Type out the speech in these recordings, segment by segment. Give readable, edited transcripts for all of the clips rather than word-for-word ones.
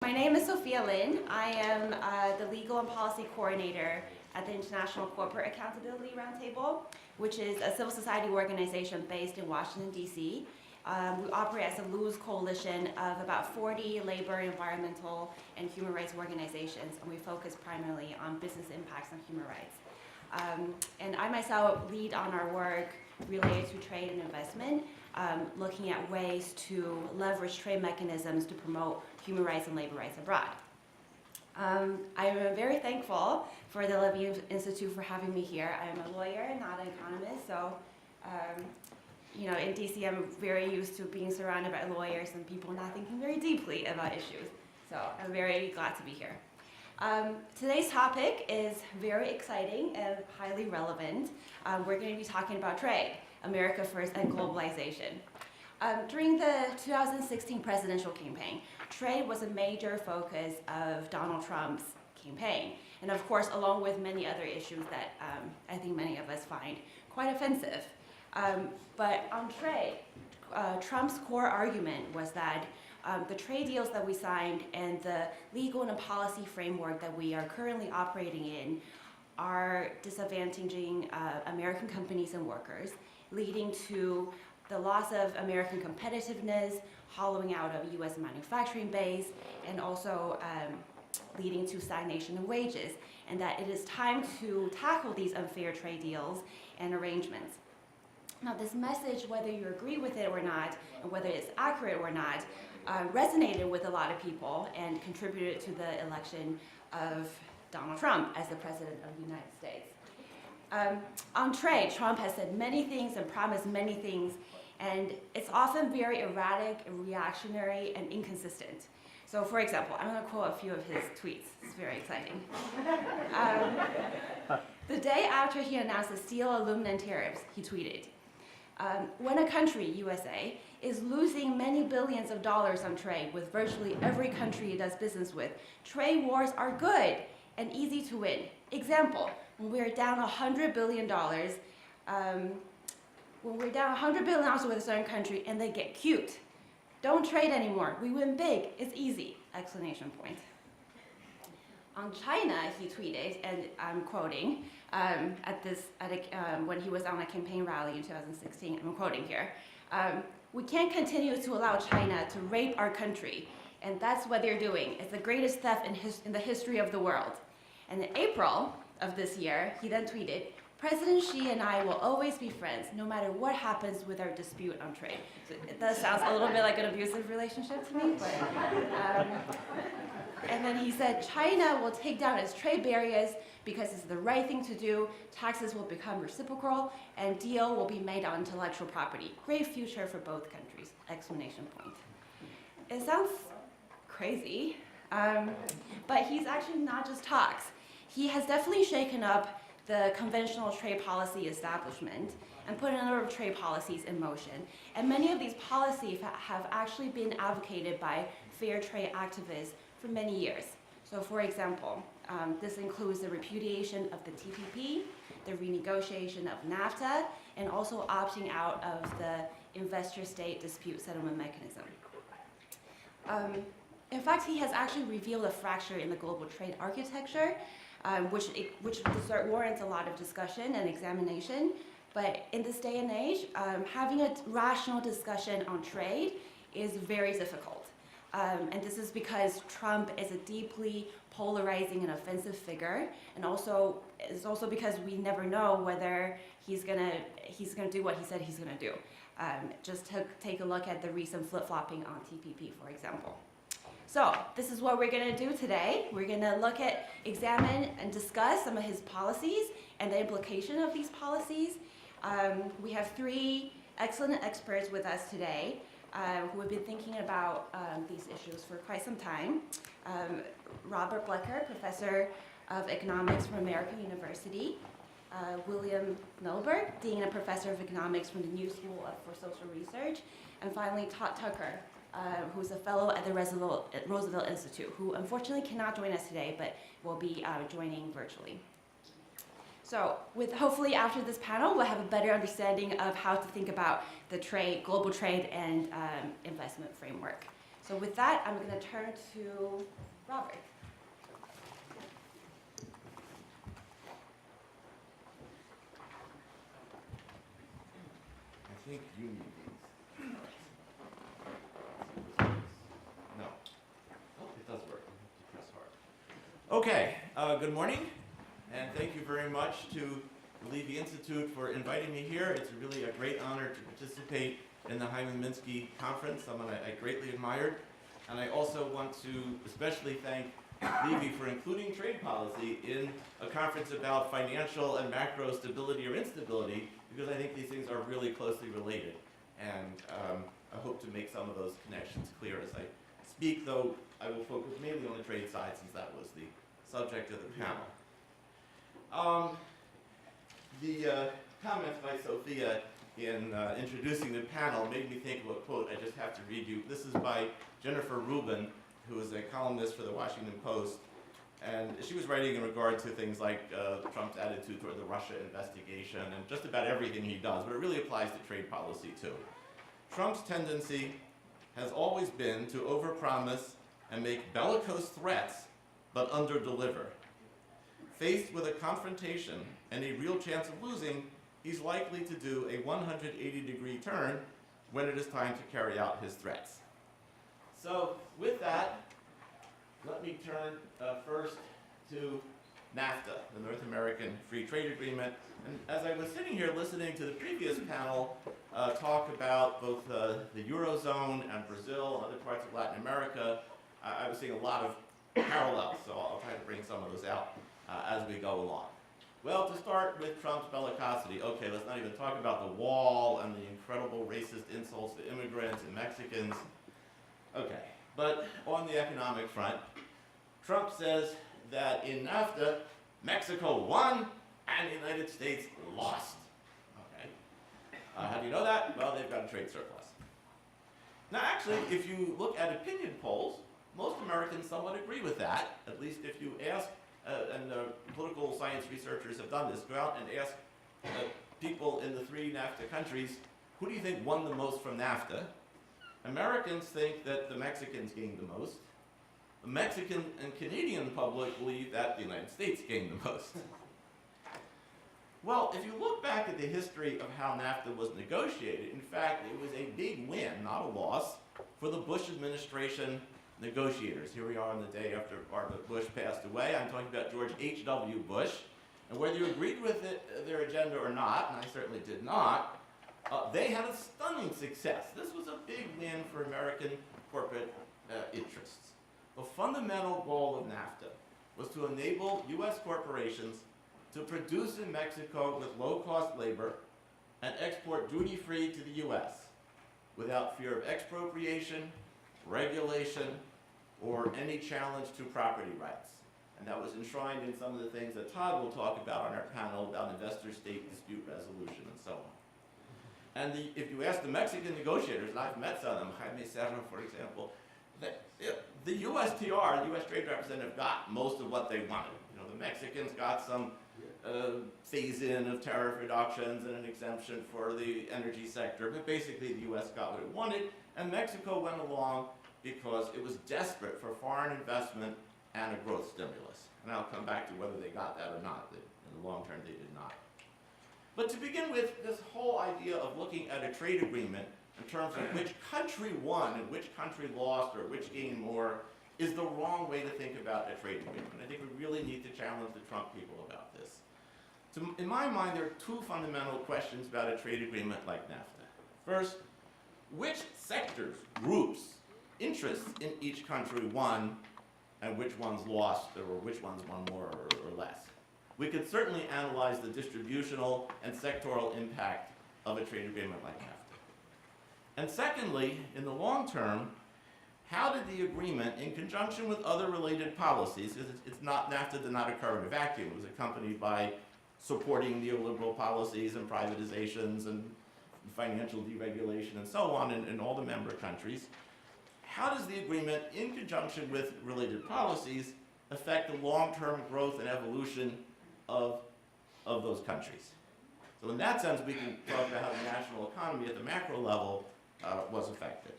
My name is Sophia Lin. I am the Legal and Policy Coordinator at the International Corporate Accountability Roundtable, which is a civil society organization based in Washington, D.C. We operate as a loose coalition of about 40 labor, environmental, and human rights organizations, and we focus primarily on business impacts on human rights. And I myself lead on our work related to trade and investment, looking at ways to leverage trade mechanisms to promote human rights and labor rights abroad. I am very thankful for the Levy Institute for having me here. I am a lawyer, not an economist, so in DC I'm very used to being surrounded by lawyers and people not thinking very deeply about issues. So I'm very glad to be here. Today's topic is very exciting and highly relevant. We're going to be talking about trade, America First, and globalization. During the 2016 presidential campaign, trade was a major focus of Donald Trump's campaign, and of course, along with many other issues that I think many of us find quite offensive. But on trade, Trump's core argument was that the trade deals that we signed and the legal and policy framework that we are currently operating in are disadvantaging American companies and workers, leading to the loss of American competitiveness, hollowing out of U.S. manufacturing base, and also leading to stagnation in wages, and that it is time to tackle these unfair trade deals and arrangements. Now, this message, whether you agree with it or not, and whether it's accurate or not, resonated with a lot of people and contributed to the election of Donald Trump as the President of the United States. On trade, Trump has said many things and promised many things, and it's often very erratic and reactionary and inconsistent. So, for example, I'm going to quote a few of his tweets. It's very exciting. The day after he announced the steel aluminum tariffs, he tweeted, when a country, USA, is losing many billions of dollars on trade with virtually every country it does business with, trade wars are good and easy to win. Example, when we're down $100 billion, with a certain country and they get cute. Don't trade anymore. We win big. It's easy! Exclamation point. On China, he tweeted, and I'm quoting, when he was on a campaign rally in 2016, I'm quoting here, we can't continue to allow China to rape our country, and that's what they're doing. It's the greatest theft in the history of the world. And in April of this year, he then tweeted, President Xi and I will always be friends, no matter what happens with our dispute on trade. So it does sound a little bit like an abusive relationship to me, but, and then he said, China will take down its trade barriers because it's the right thing to do, taxes will become reciprocal, and deal will be made on intellectual property. Great future for both countries, exclamation point. It sounds crazy, but he's actually not just talks. He has definitely shaken up the conventional trade policy establishment and put a number of trade policies in motion. And many of these policies have actually been advocated by fair trade activists for many years. So for example, this includes the repudiation of the TPP, the renegotiation of NAFTA, and also opting out of the investor-state dispute settlement mechanism. In fact, he has actually revealed a fracture in the global trade architecture, which warrants a lot of discussion and examination. But in this day and age, having a rational discussion on trade is very difficult. And this is because Trump is a deeply polarizing and offensive figure, and it's also because we never know whether he's gonna do what he said he's gonna do. Just to take a look at the recent flip-flopping on TPP, for example. So this is what we're going to do today. We're going to examine and discuss some of his policies and the implication of these policies. We have three excellent experts with us today who have been thinking about these issues for quite some time. Robert Blecker, Professor of Economics from American University. William Milberg, Dean and Professor of Economics from the New School for Social Research. And finally, Todd Tucker, who's a fellow at the Roosevelt Institute, who unfortunately cannot join us today, but will be joining virtually. So hopefully after this panel, we'll have a better understanding of how to think about the global trade and investment framework. So with that, I'm going to turn to Robert. I think you need these. No. Oh, it does work. I have to press hard. Okay, good morning, and thank you very much to the Levy Institute for inviting me here. It's really a great honor to participate in the Hyman Minsky Conference, someone I greatly admired. And I also want to especially thank Levy for including trade policy in a conference about financial and macro stability or instability, because I think these things are really closely related. And I hope to make some of those connections clear as I speak, though I will focus mainly on the trade side since that was the subject of the panel. The comments by Sophia in introducing the panel made me think of a quote I just have to read you. This is by Jennifer Rubin, who is a columnist for the Washington Post. And she was writing in regard to things like Trump's attitude toward the Russia investigation and just about everything he does, but it really applies to trade policy too. Trump's tendency has always been to overpromise and make bellicose threats, but underdeliver. Faced with a confrontation and a real chance of losing, he's likely to do a 180-degree turn when it is time to carry out his threats. So with that, let me turn first to NAFTA, the North American Free Trade Agreement. And as I was sitting here listening to the previous panel talk about both the Eurozone and Brazil and other parts of Latin America, I was seeing a lot of parallels, so I'll try to bring some of those out as we go along. Well, to start with Trump's bellicosity, okay, let's not even talk about the wall and the incredible racist insults to immigrants and Mexicans. Okay, but on the economic front, Trump says that in NAFTA, Mexico won and the United States lost. Okay, how do you know that? Well, they've got a trade surplus. Now, actually, if you look at opinion polls, most Americans somewhat agree with that. At least if you ask, and political science researchers have done this, go out and ask people in the 3 NAFTA countries, who do you think won the most from NAFTA? Americans think that the Mexicans gained the most. The Mexican and Canadian public believe that the United States gained the most. Well, if you look back at the history of how NAFTA was negotiated, in fact, it was a big win, not a loss, for the Bush administration negotiators. Here we are on the day after Bush passed away. I'm talking about George H.W. Bush. And whether you agreed with their agenda or not, and I certainly did not, they had a stunning success. This was a big win for American corporate interests. The fundamental goal of NAFTA was to enable U.S. corporations to produce in Mexico with low-cost labor and export duty-free to the U.S. without fear of expropriation, regulation, or any challenge to property rights. And that was enshrined in some of the things that Todd will talk about on our panel about investor-state dispute resolution and so on. And if you ask the Mexican negotiators, and I've met some of them, Jaime Serra, for example, the USTR, the U.S. Trade Representative, got most of what they wanted. You know, the Mexicans got some phase-in of tariff reductions and an exemption for the energy sector, but basically the U.S. got what it wanted, and Mexico went along because it was desperate for foreign investment and a growth stimulus. And I'll come back to whether they got that or not. In the long term, they did not. But to begin with, this whole idea of looking at a trade agreement in terms of which country won and which country lost or which gained more is the wrong way to think about a trade agreement. I think we really need to challenge the Trump people about this. So in my mind, there are 2 fundamental questions about a trade agreement like NAFTA. First, which sectors, groups, interests in each country won and which ones lost, or which ones won more or less? We could certainly analyze the distributional and sectoral impact of a trade agreement like NAFTA. And secondly, in the long term, how did the agreement, in conjunction with other related policies, because NAFTA did not occur in a vacuum, it was accompanied by supporting neoliberal policies and privatizations and financial deregulation and so on in all the member countries. How does the agreement, in conjunction with related policies, affect the long-term growth and evolution of those countries? So in that sense, we can talk about how the national economy at the macro level was affected.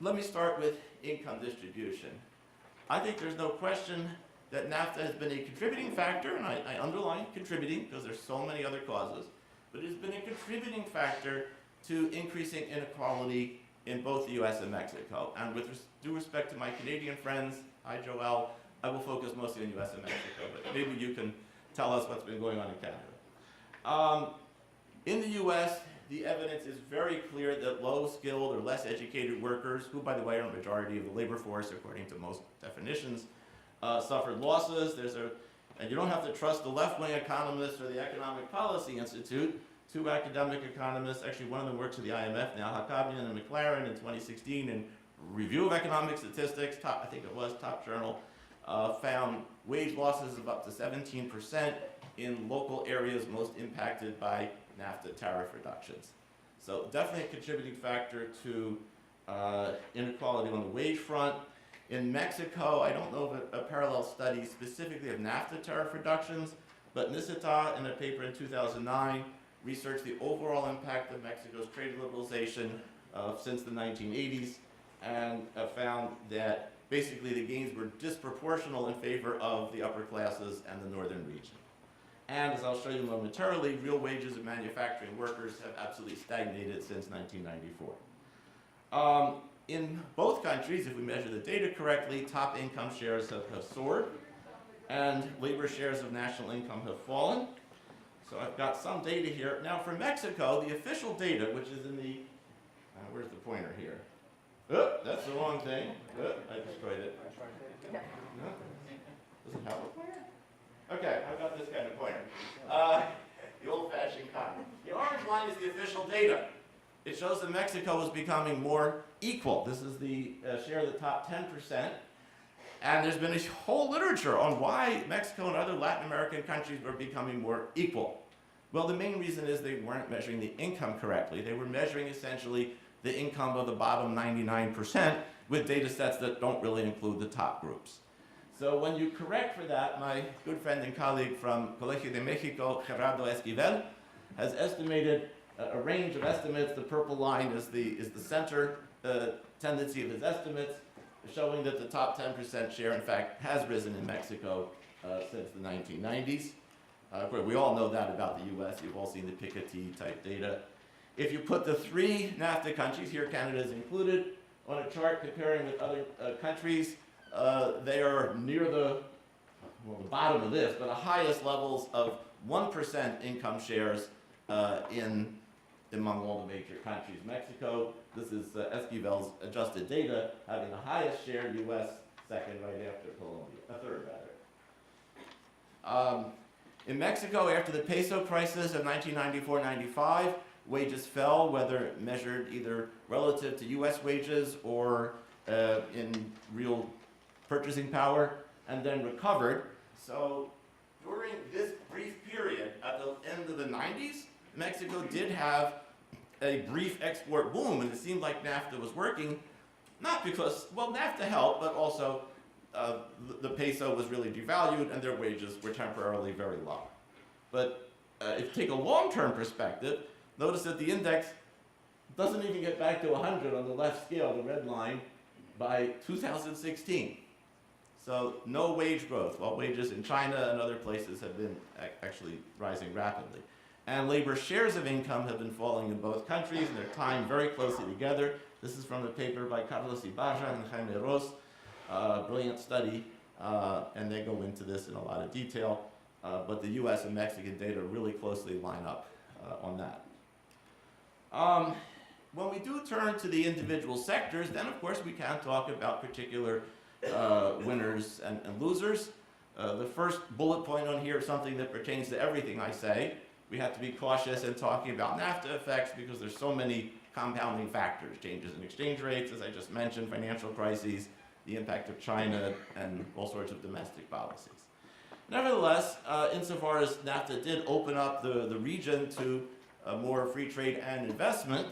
let me start with income distribution. I think there's no question that NAFTA has been a contributing factor, and I underline contributing because there's so many other causes, but it has been a contributing factor to increasing inequality in both the US and Mexico. And with due respect to my Canadian friends, hi Joelle, I will focus mostly on US and Mexico, but maybe you can tell us what's been going on in Canada. In the US, the evidence is very clear that low-skilled or less educated workers, who by the way are a majority of the labor force according to most definitions, suffered losses. And you don't have to trust the left-wing economists or the Economic Policy Institute. Two academic economists, actually one of them works at the IMF now, Hakabian and McLaren in 2016, in Review of Economic Statistics, I think it was Top Journal, found wage losses of up to 17% in local areas most impacted by NAFTA tariff reductions. So definitely a contributing factor to inequality on the wage front. In Mexico, I don't know of a parallel study specifically of NAFTA tariff reductions, but Nisita, in a paper in 2009, researched the overall impact of Mexico's trade liberalization since the 1980s, and found that basically the gains were disproportional in favor of the upper classes and the northern region. And as I'll show you momentarily, real wages of manufacturing workers have absolutely stagnated since 1994. In both countries, if we measure the data correctly, top income shares have soared, and labor shares of national income have fallen. So I've got some data here. Now for Mexico, the official data, which is in the, where's the pointer here? Oh, that's the wrong thing. Oh, I destroyed it. No? Does it have a pointer? Okay, I've got this kind of pointer. The old-fashioned kind. The orange line is the official data. It shows that Mexico is becoming more equal. This is the share of the top 10%. And there's been a whole literature on why Mexico and other Latin American countries were becoming more equal. Well, the main reason is they weren't measuring the income correctly. They were measuring essentially the income of the bottom 99% with data sets that don't really include the top groups. So when you correct for that, my good friend and colleague from Colegio de Mexico, Gerardo Esquivel, has estimated a range of estimates. The purple line is the center tendency of his estimates, showing that the top 10% share, in fact, has risen in Mexico since the 1990s. We all know that about the US. You've all seen the Piketty type data. If you put the three NAFTA countries, here Canada is included, on a chart comparing with other countries, they are near the bottom of this, but the highest levels of 1% income shares among all the major countries. Mexico, this is Esquivel's adjusted data, having the highest share, US second right after Colombia, a third rather. In Mexico, after the peso crisis of 1994-95, wages fell, whether measured either relative to US wages or in real purchasing power, and then recovered. So during this brief period, at the end of the 90s, Mexico did have a brief export boom, and it seemed like NAFTA was working, not because, well, NAFTA helped, but also the peso was really devalued and their wages were temporarily very low. But if you take a long-term perspective, notice that the index doesn't even get back to 100 on the left scale, the red line, by 2016. So no wage growth, while wages in China and other places have been actually rising rapidly. And labor shares of income have been falling in both countries, and they're timed very closely together. This is from a paper by Carlos Ibarra and Jaime Ros, brilliant study, and they go into this in a lot of detail. But the US and Mexican data really closely line up on that. When we do turn to the individual sectors, then of course we can talk about particular winners and losers. The first bullet point on here is something that pertains to everything I say. We have to be cautious in talking about NAFTA effects because there's so many compounding factors, changes in exchange rates, as I just mentioned, financial crises, the impact of China, and all sorts of domestic policies. Nevertheless, insofar as NAFTA did open up the region to more free trade and investment,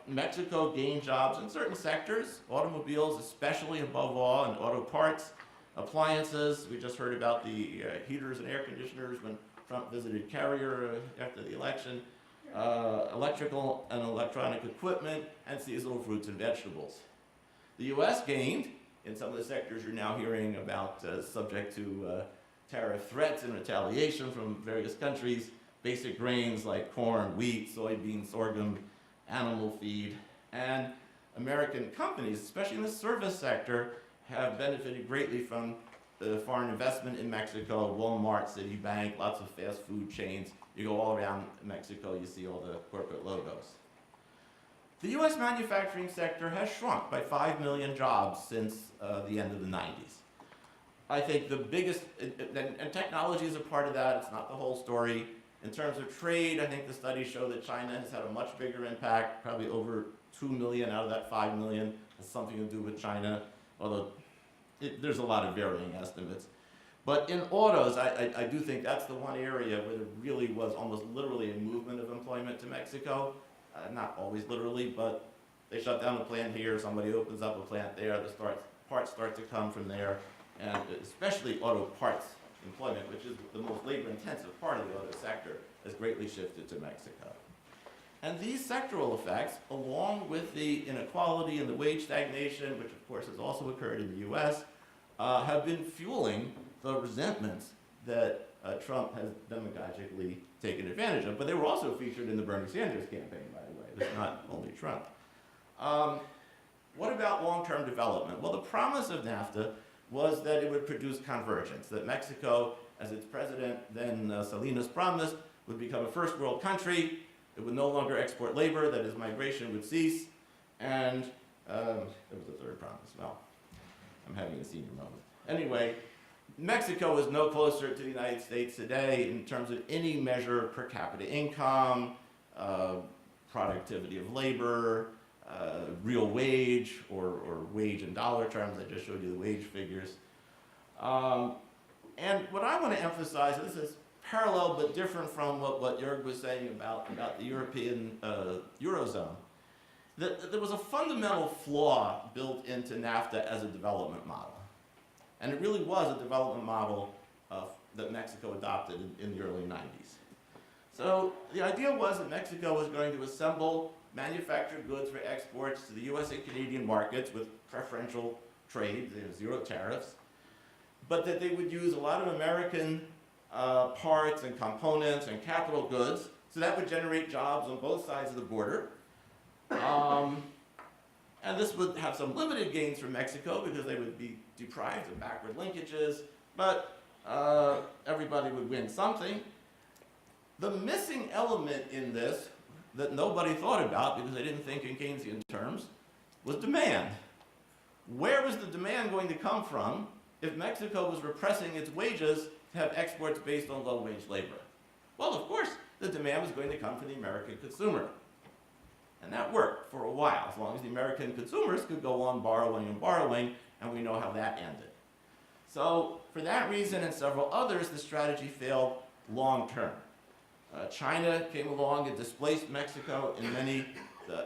Mexico gained jobs in certain sectors, automobiles especially above all, and auto parts, appliances. We just heard about the heaters and air conditioners when Trump visited Carrier after the election. electrical and electronic equipment, and seasonal fruits and vegetables. The U.S. gained in some of the sectors you're now hearing about subject to tariff threats and retaliation from various countries, basic grains like corn, wheat, soybeans, sorghum, animal feed, and American companies, especially in the service sector, have benefited greatly from foreign investment in Mexico, Walmart, Citibank, lots of fast food chains. You go all around Mexico, you see all the corporate logos. The U.S. manufacturing sector has shrunk by 5 million jobs since the end of the 90s. I think the biggest, and technology is a part of that, it's not the whole story. In terms of trade, I think the studies show that China has had a much bigger impact, probably over 2 million out of that 5 million has something to do with China, although there's a lot of varying estimates. But in autos, I do think that's the one area where there really was almost literally a movement of employment to Mexico. Not always literally, but they shut down a plant here, somebody opens up a plant there, parts start to come from there, and especially auto parts employment, which is the most labor-intensive part of the auto sector, has greatly shifted to Mexico. And these sectoral effects, along with the inequality and the wage stagnation, which of course has also occurred in the U.S., have been fueling the resentments that Trump has demagogically taken advantage of. But they were also featured in the Bernie Sanders campaign, by the way. It's not only Trump. What about long-term development? Well, the promise of NAFTA was that it would produce convergence, that Mexico, as its president then Salinas promised, would become a first world country. It would no longer export labor, that is, migration would cease. And there was a third promise. Well, I'm having a senior moment. Anyway, Mexico is no closer to the United States today in terms of any measure: per capita income, productivity of labor, real wage, or wage in dollar terms. I just showed you the wage figures. And what I want to emphasize, and this is parallel but different from what Jörg was saying about the European Eurozone, that there was a fundamental flaw built into NAFTA as a development model. And it really was a development model that Mexico adopted in the early 90s. So the idea was that Mexico was going to assemble manufactured goods for exports to the US and Canadian markets with preferential trade, zero tariffs, but that they would use a lot of American parts and components and capital goods, so that would generate jobs on both sides of the border. And this would have some limited gains for Mexico because they would be deprived of backward linkages, but everybody would win something. The missing element in this that nobody thought about because they didn't think in Keynesian terms was demand. Where was the demand going to come from if Mexico was repressing its wages to have exports based on low-wage labor? Well, of course, the demand was going to come from the American consumer. And that worked for a while, as long as the American consumers could go on borrowing and borrowing, and we know how that ended. So, for that reason and several others, the strategy failed long-term. China came along and displaced Mexico in many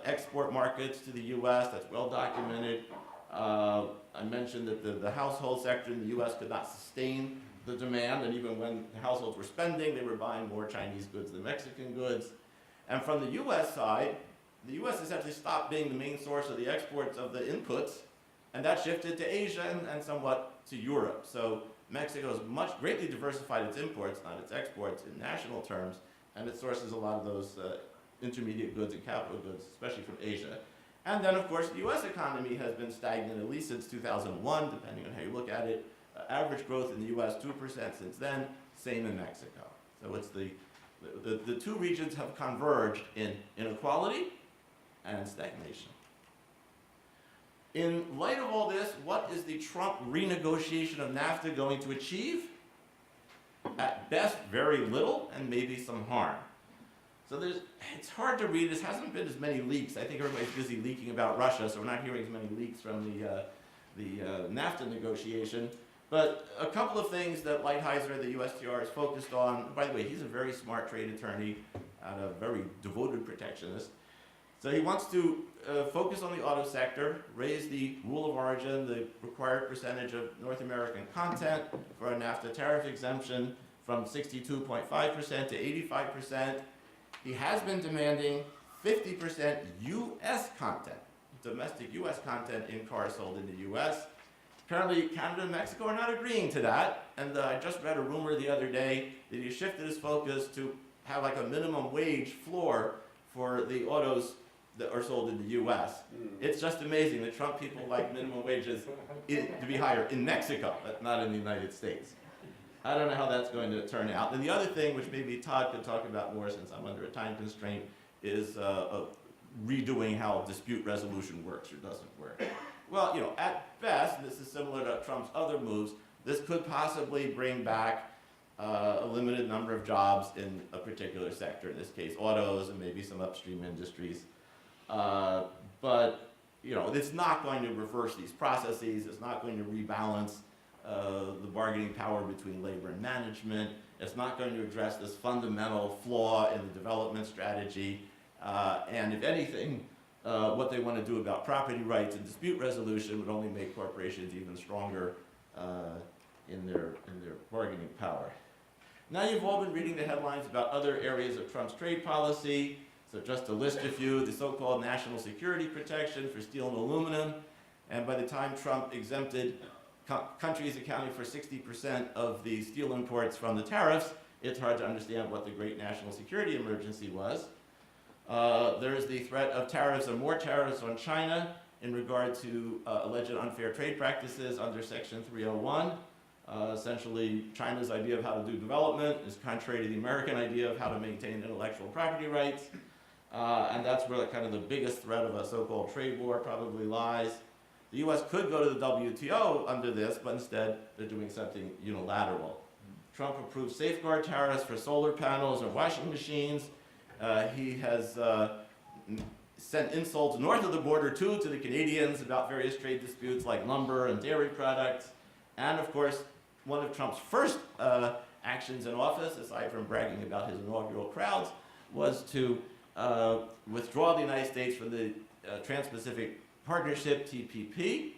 export markets to the U.S. That's well documented. I mentioned that the household sector in the U.S. could not sustain the demand, and even when the households were spending, they were buying more Chinese goods than Mexican goods. And from the U.S. side, the U.S. essentially stopped being the main source of the exports of the inputs, and that shifted to Asia and somewhat to Europe. So Mexico has greatly diversified its imports, not its exports, in national terms, and it sources a lot of those intermediate goods and capital goods, especially from Asia. And then, of course, the U.S. economy has been stagnant at least since 2001, depending on how you look at it. Average growth in the U.S., 2% since then, same in Mexico. So it's the two regions have converged in inequality and stagnation. In light of all this, what is the Trump renegotiation of NAFTA going to achieve? At best, very little, and maybe some harm. So it's hard to read. There hasn't been as many leaks. I think everybody's busy leaking about Russia, so we're not hearing as many leaks from the NAFTA negotiation. But a couple of things that Lighthizer, the USTR, is focused on. By the way, he's a very smart trade attorney and a very devoted protectionist. So he wants to focus on the auto sector, raise the rule of origin, the required percentage of North American content for a NAFTA tariff exemption from 62.5% to 85%. He has been demanding 50% U.S. content, domestic U.S. content in cars sold in the U.S. Apparently, Canada and Mexico are not agreeing to that, and I just read a rumor the other day that he shifted his focus to have like a minimum wage floor for the autos that are sold in the U.S. It's just amazing that Trump people like minimum wages to be higher in Mexico, but not in the United States. I don't know how that's going to turn out. And the other thing, which maybe Todd could talk about more since I'm under a time constraint, is redoing how dispute resolution works or doesn't work. Well, at best, this is similar to Trump's other moves. This could possibly bring back a limited number of jobs in a particular sector, in this case autos and maybe some upstream industries. But it's not going to reverse these processes. It's not going to rebalance the bargaining power between labor and management. It's not going to address this fundamental flaw in the development strategy. And if anything, what they want to do about property rights and dispute resolution would only make corporations even stronger in their bargaining power. Now you've all been reading the headlines about other areas of Trump's trade policy. So just to list a few, the so-called national security protection for steel and aluminum. And by the time Trump exempted countries accounting for 60% of the steel imports from the tariffs, it's hard to understand what the great national security emergency was. There's the threat of tariffs or more tariffs on China in regard to alleged unfair trade practices under Section 301. Essentially, China's idea of how to do development is contrary to the American idea of how to maintain intellectual property rights. And that's where kind of the biggest threat of a so-called trade war probably lies. The U.S. could go to the WTO under this, but instead they're doing something unilateral. Trump approved safeguard tariffs for solar panels or washing machines. He has sent insults north of the border, too, to the Canadians about various trade disputes like lumber and dairy products. And, of course, one of Trump's first actions in office, aside from bragging about his inaugural crowds, was to withdraw the United States from the Trans-Pacific Partnership, TPP,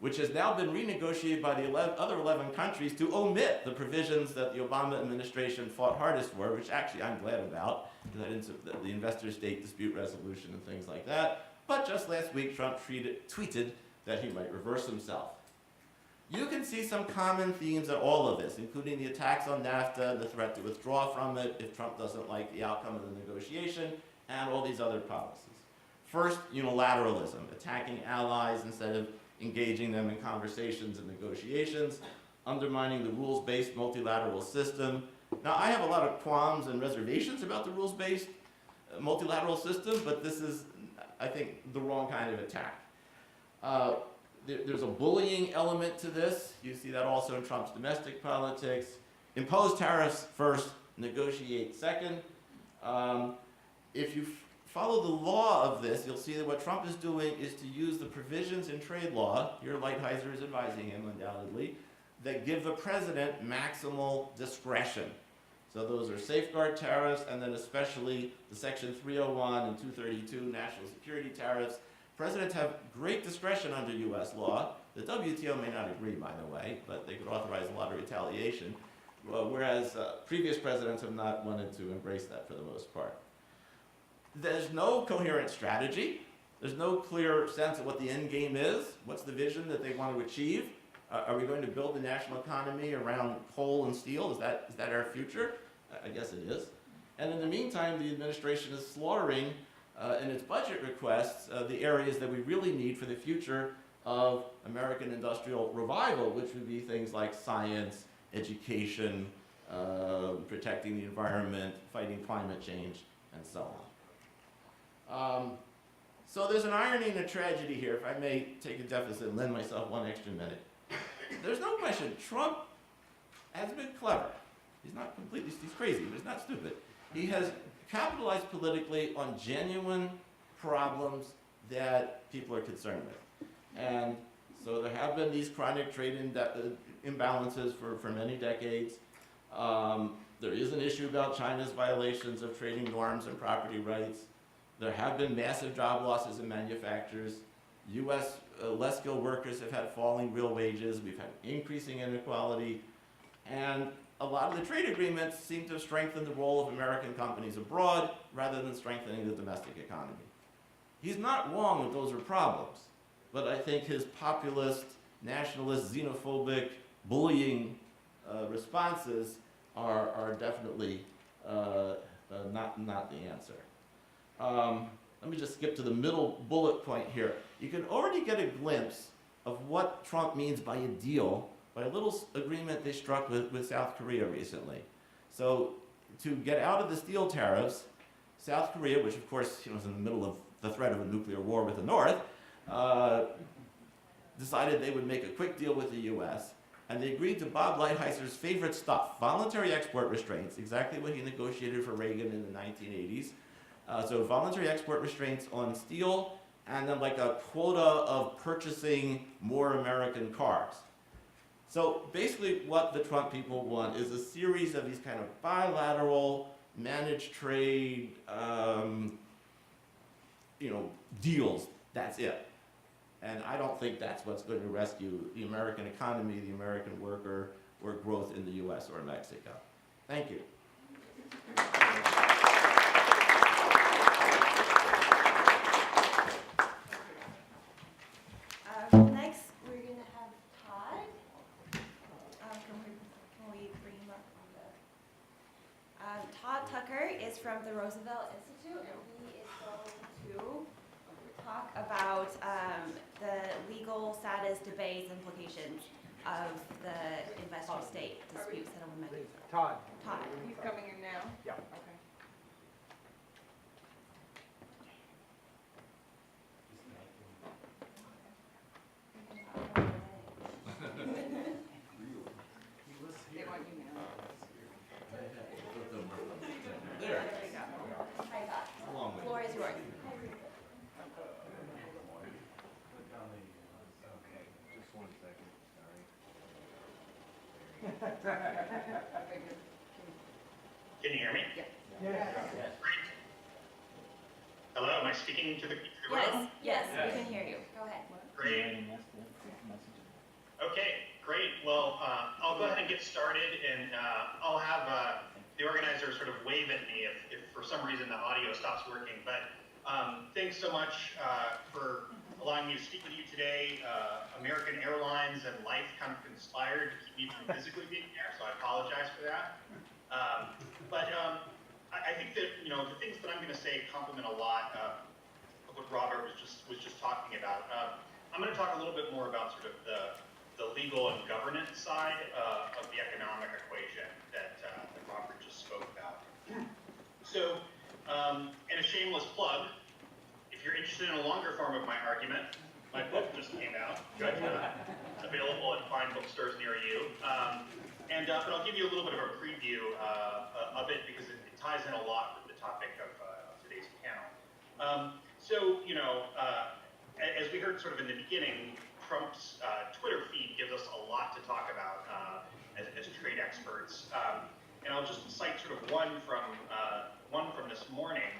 which has now been renegotiated by the other 11 countries to omit the provisions that the Obama administration fought hardest for, which actually I'm glad about, because the investor-state dispute resolution and things like that. But just last week, Trump tweeted that he might reverse himself. You can see some common themes in all of this, including the attacks on NAFTA, the threat to withdraw from it if Trump doesn't like the outcome of the negotiation, and all these other policies. First, unilateralism, attacking allies instead of engaging them in conversations and negotiations, undermining the rules-based multilateral system. Now, I have a lot of qualms and reservations about the rules-based multilateral system, but this is, I think, the wrong kind of attack. There's a bullying element to this. You see that also in Trump's domestic politics. Impose tariffs first, negotiate second. If you follow the law of this, you'll see that what Trump is doing is to use the provisions in trade law, here Lighthizer is advising him undoubtedly, that give the president maximal discretion. So those are safeguard tariffs, and then especially the Section 301 and 232 national security tariffs. Presidents have great discretion under U.S. law. The WTO may not agree, by the way, but they could authorize a lot of retaliation, whereas previous presidents have not wanted to embrace that for the most part. There's no coherent strategy. There's no clear sense of what the end game is. What's the vision that they want to achieve? Are we going to build a national economy around coal and steel? Is that our future? I guess it is. And in the meantime, the administration is slaughtering in its budget requests the areas that we really need for the future of American industrial revival, which would be things like science, education, protecting the environment, fighting climate change, and so on. So there's an irony and a tragedy here, if I may take a deficit and lend myself one extra minute. There's no question, Trump has been clever. He's not completely, he's crazy, but he's not stupid. He has capitalized politically on genuine problems that people are concerned with. And so there have been these chronic trade imbalances for many decades. There is an issue about China's violations of trading norms and property rights. There have been massive job losses in manufacturers. U.S. Less skilled workers have had falling real wages. We've had increasing inequality. And a lot of the trade agreements seem to have strengthened the role of American companies abroad rather than strengthening the domestic economy. He's not wrong that those are problems, but I think his populist, nationalist, xenophobic, bullying responses are definitely not the answer. Let me just skip to the middle bullet point here. You can already get a glimpse of what Trump means by a deal by a little agreement they struck with South Korea recently. So to get out of the steel tariffs, South Korea, which of course is in the middle of the threat of a nuclear war with the North, decided they would make a quick deal with the US, and they agreed to Bob Lighthizer favorite stuff, voluntary export restraints, exactly what he negotiated for Reagan in the 1980s. So voluntary export restraints on steel, and then like a quota of purchasing more American cars. So basically what the Trump people want is a series of these kind of bilateral, managed trade, deals. That's it. And I don't think that's what's going to rescue the American economy, the American worker, or growth in the US or Mexico. Thank you. Next, we're going to have Todd. Can we bring him up? Todd Tucker is from the Roosevelt Institute, and he is going to talk about the legal status, debates, implications of the investor-state dispute settlement mechanism. Todd. Todd. He's coming in now? Yeah. Okay. They want you now. There. There we go. Hi, Todd. A long way. Floor is yours. Okay, just 1 second, Can you hear me? sorry. Hello, am I speaking to the room? Yes, we can hear you. Go ahead. Great. Okay, great. Well, I'll go ahead and get started, and I'll have the organizer sort of wave at me if for some reason the audio stops working. But thanks so much for allowing me to speak with you today. American Airlines and life kind of conspired to keep me from physically being here, so I apologize for that. But I think that the things that I'm going to say complement a lot of what Robert was just talking about. I'm going to talk a little bit more about sort of the legal and governance side of the economic equation that Robert just spoke about. So, and a shameless plug, if you're interested in a longer form of my argument, my book just came out. It's available at fine bookstores near you. But I'll give you a little bit of a preview of it because it ties in a lot with the topic of today's panel. As we heard sort of in the beginning, Trump's Twitter feed gives us a lot to talk about as trade experts. And I'll just cite sort of one from this morning.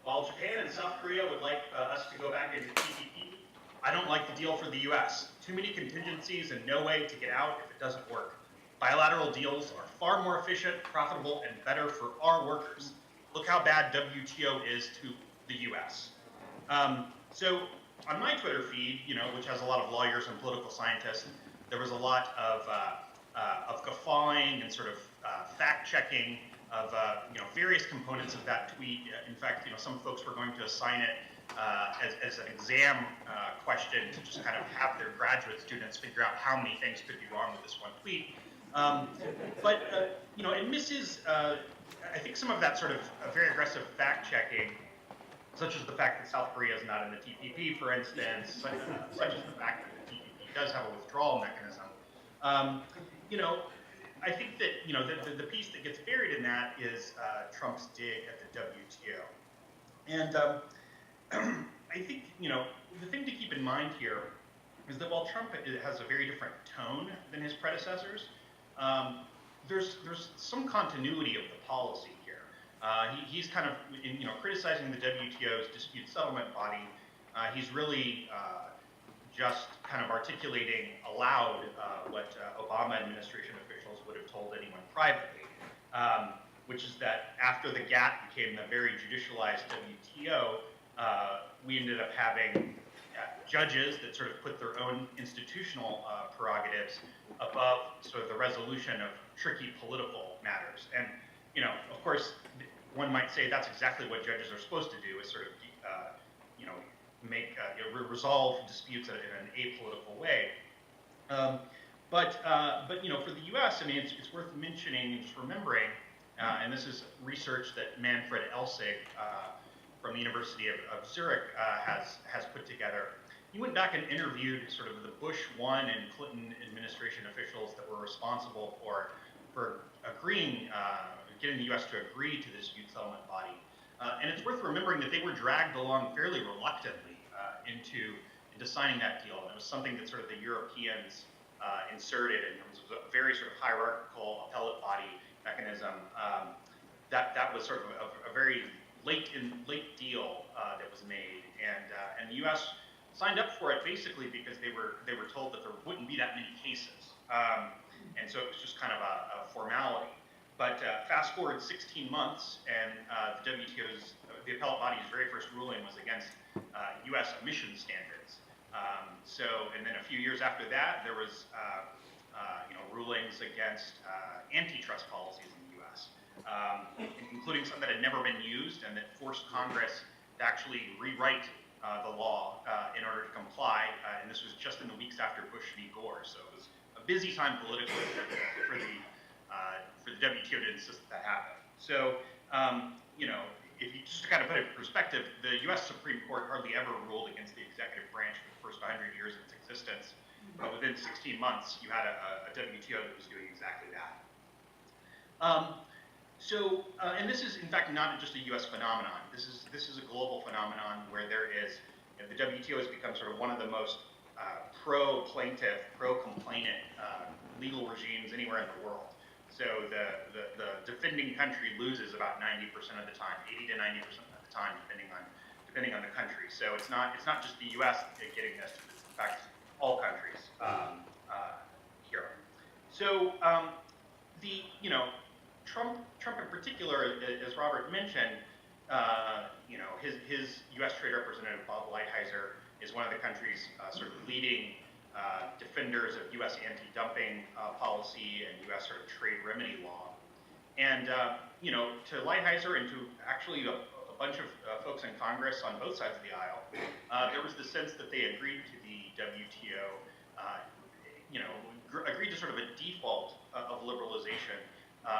While Japan and South Korea would like us to go back into TPP, I don't like the deal for the US. Too many contingencies and no way to get out if it doesn't work. Bilateral deals are far more efficient, profitable, and better for our workers. Look how bad WTO is to the US. So on my Twitter feed, which has a lot of lawyers and political scientists, there was a lot of guffawing and sort of fact-checking of various components of that tweet. In fact, some folks were going to assign it as an exam question to just kind of have their graduate students figure out how many things could be wrong with this one tweet. But it misses, I think, some of that sort of very aggressive fact-checking, such as the fact that South Korea is not in the TPP, for instance, such as the fact that the TPP does have a withdrawal mechanism. I think that the piece that gets buried in that is Trump's dig at the WTO. And I think, the thing to keep in mind here is that while Trump has a very different tone than his predecessors, there's some continuity of the policy here. He's kind of, criticizing the WTO's dispute settlement body. He's really just kind of articulating aloud what Obama administration officials officials would have told anyone privately, which is that after the GATT became the very judicialized WTO, we ended up having judges that sort of put their own institutional prerogatives above sort of the resolution of tricky political matters. And, you know, of course, one might say that's exactly what judges are supposed to do, is sort of, you know, make, resolve disputes in an apolitical way. But you know, for the U.S., I mean, it's worth mentioning and just remembering, and this is research that Manfred Elsig from the University of Zurich has put together. He went back and interviewed sort of the Bush 1 and Clinton administration officials that were responsible for agreeing, getting the U.S. to agree to this dispute settlement body. And it's worth remembering that they were dragged along fairly reluctantly into signing that deal. And it was something that sort of the Europeans inserted in terms of a very sort of hierarchical appellate body mechanism. That was sort of a very late deal that was made, and the U.S. signed up for it basically because they were told that there wouldn't be that many cases, and so it was just kind of a formality. But fast forward 16 months, and the appellate body's very first ruling was against U.S. emission standards. And then a few years after that, there was you know, rulings against antitrust policies in the U.S., including some that had never been used and that forced Congress to actually rewrite the law in order to comply. And this was just in the weeks after Bush v. Gore, so it was a busy time politically for the WTO to insist that happen. So, you know, if you just to kind of put it in perspective, the U.S. Supreme Court hardly ever ruled against the executive branch for the first 100 years of its existence. But within 16 months, you had a WTO that was doing exactly that. And this is, in fact, not just a U.S. phenomenon. This is a global phenomenon where there is, you know, the WTO has become sort of one of the most pro-plaintiff, pro-complainant legal regimes anywhere in the world. So the defending country loses about 90% of the time, 80 to 90% of the time, depending on the country. So it's not just the U.S. getting this; it's in fact all countries here. So you know, Trump in particular, as Robert mentioned, you know, his U.S. Trade Representative Bob Lighthizer is one of the country's sort of leading defenders of U.S. anti-dumping policy and U.S. sort of trade remedy law. And, you know, to Lighthizer and to actually a bunch of folks in Congress on both sides of the aisle, there was the sense that they agreed to the WTO, you know, agreed to sort of a default of liberalization,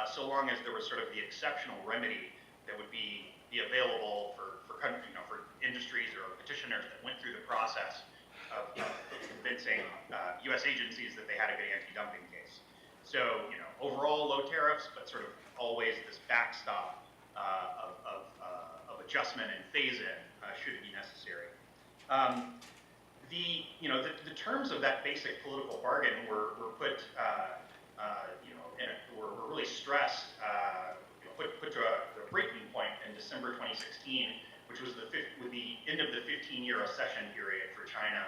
so long as there was sort of the exceptional remedy that would be available for industries or petitioners that went through the process of convincing U.S. agencies that they had a good anti-dumping case. So, you know, overall low tariffs, but sort of always this backstop of adjustment and phase-in should it be necessary. The terms of that basic political bargain were put, you know, and were really stressed, put to a breaking point in December 2016, which was with the end of the 15-year accession period for China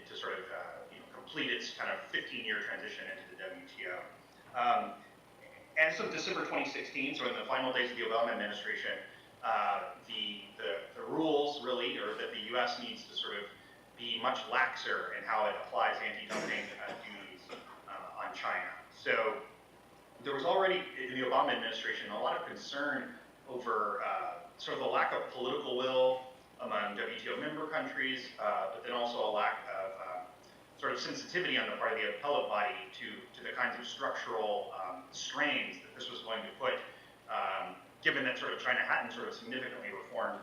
to sort of complete its kind of 15-year transition into the WTO. As of December 2016, so in the final days of the Obama administration, the rules really, or that the U.S. needs to sort of be much laxer in how it applies anti-dumping duties on China. So there was already in the Obama administration a lot of concern over sort of the lack of political will among WTO member countries, but then also a lack of sort of sensitivity on the part of the appellate body to the kinds of structural strains that this was going to put, given that sort of China hadn't sort of significantly reformed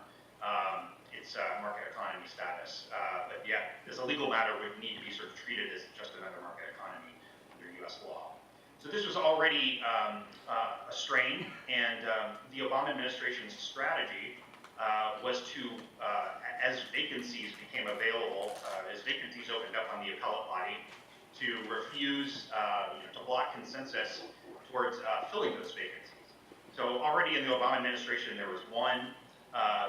its market economy status. But yet, as a legal matter, would need to be sort of treated as just another market economy under U.S. law. So this was already a strain, and the Obama administration's strategy was to, as vacancies became available, as vacancies opened up on the appellate body, to refuse, to block consensus towards filling those vacancies. So already in the Obama administration, there was one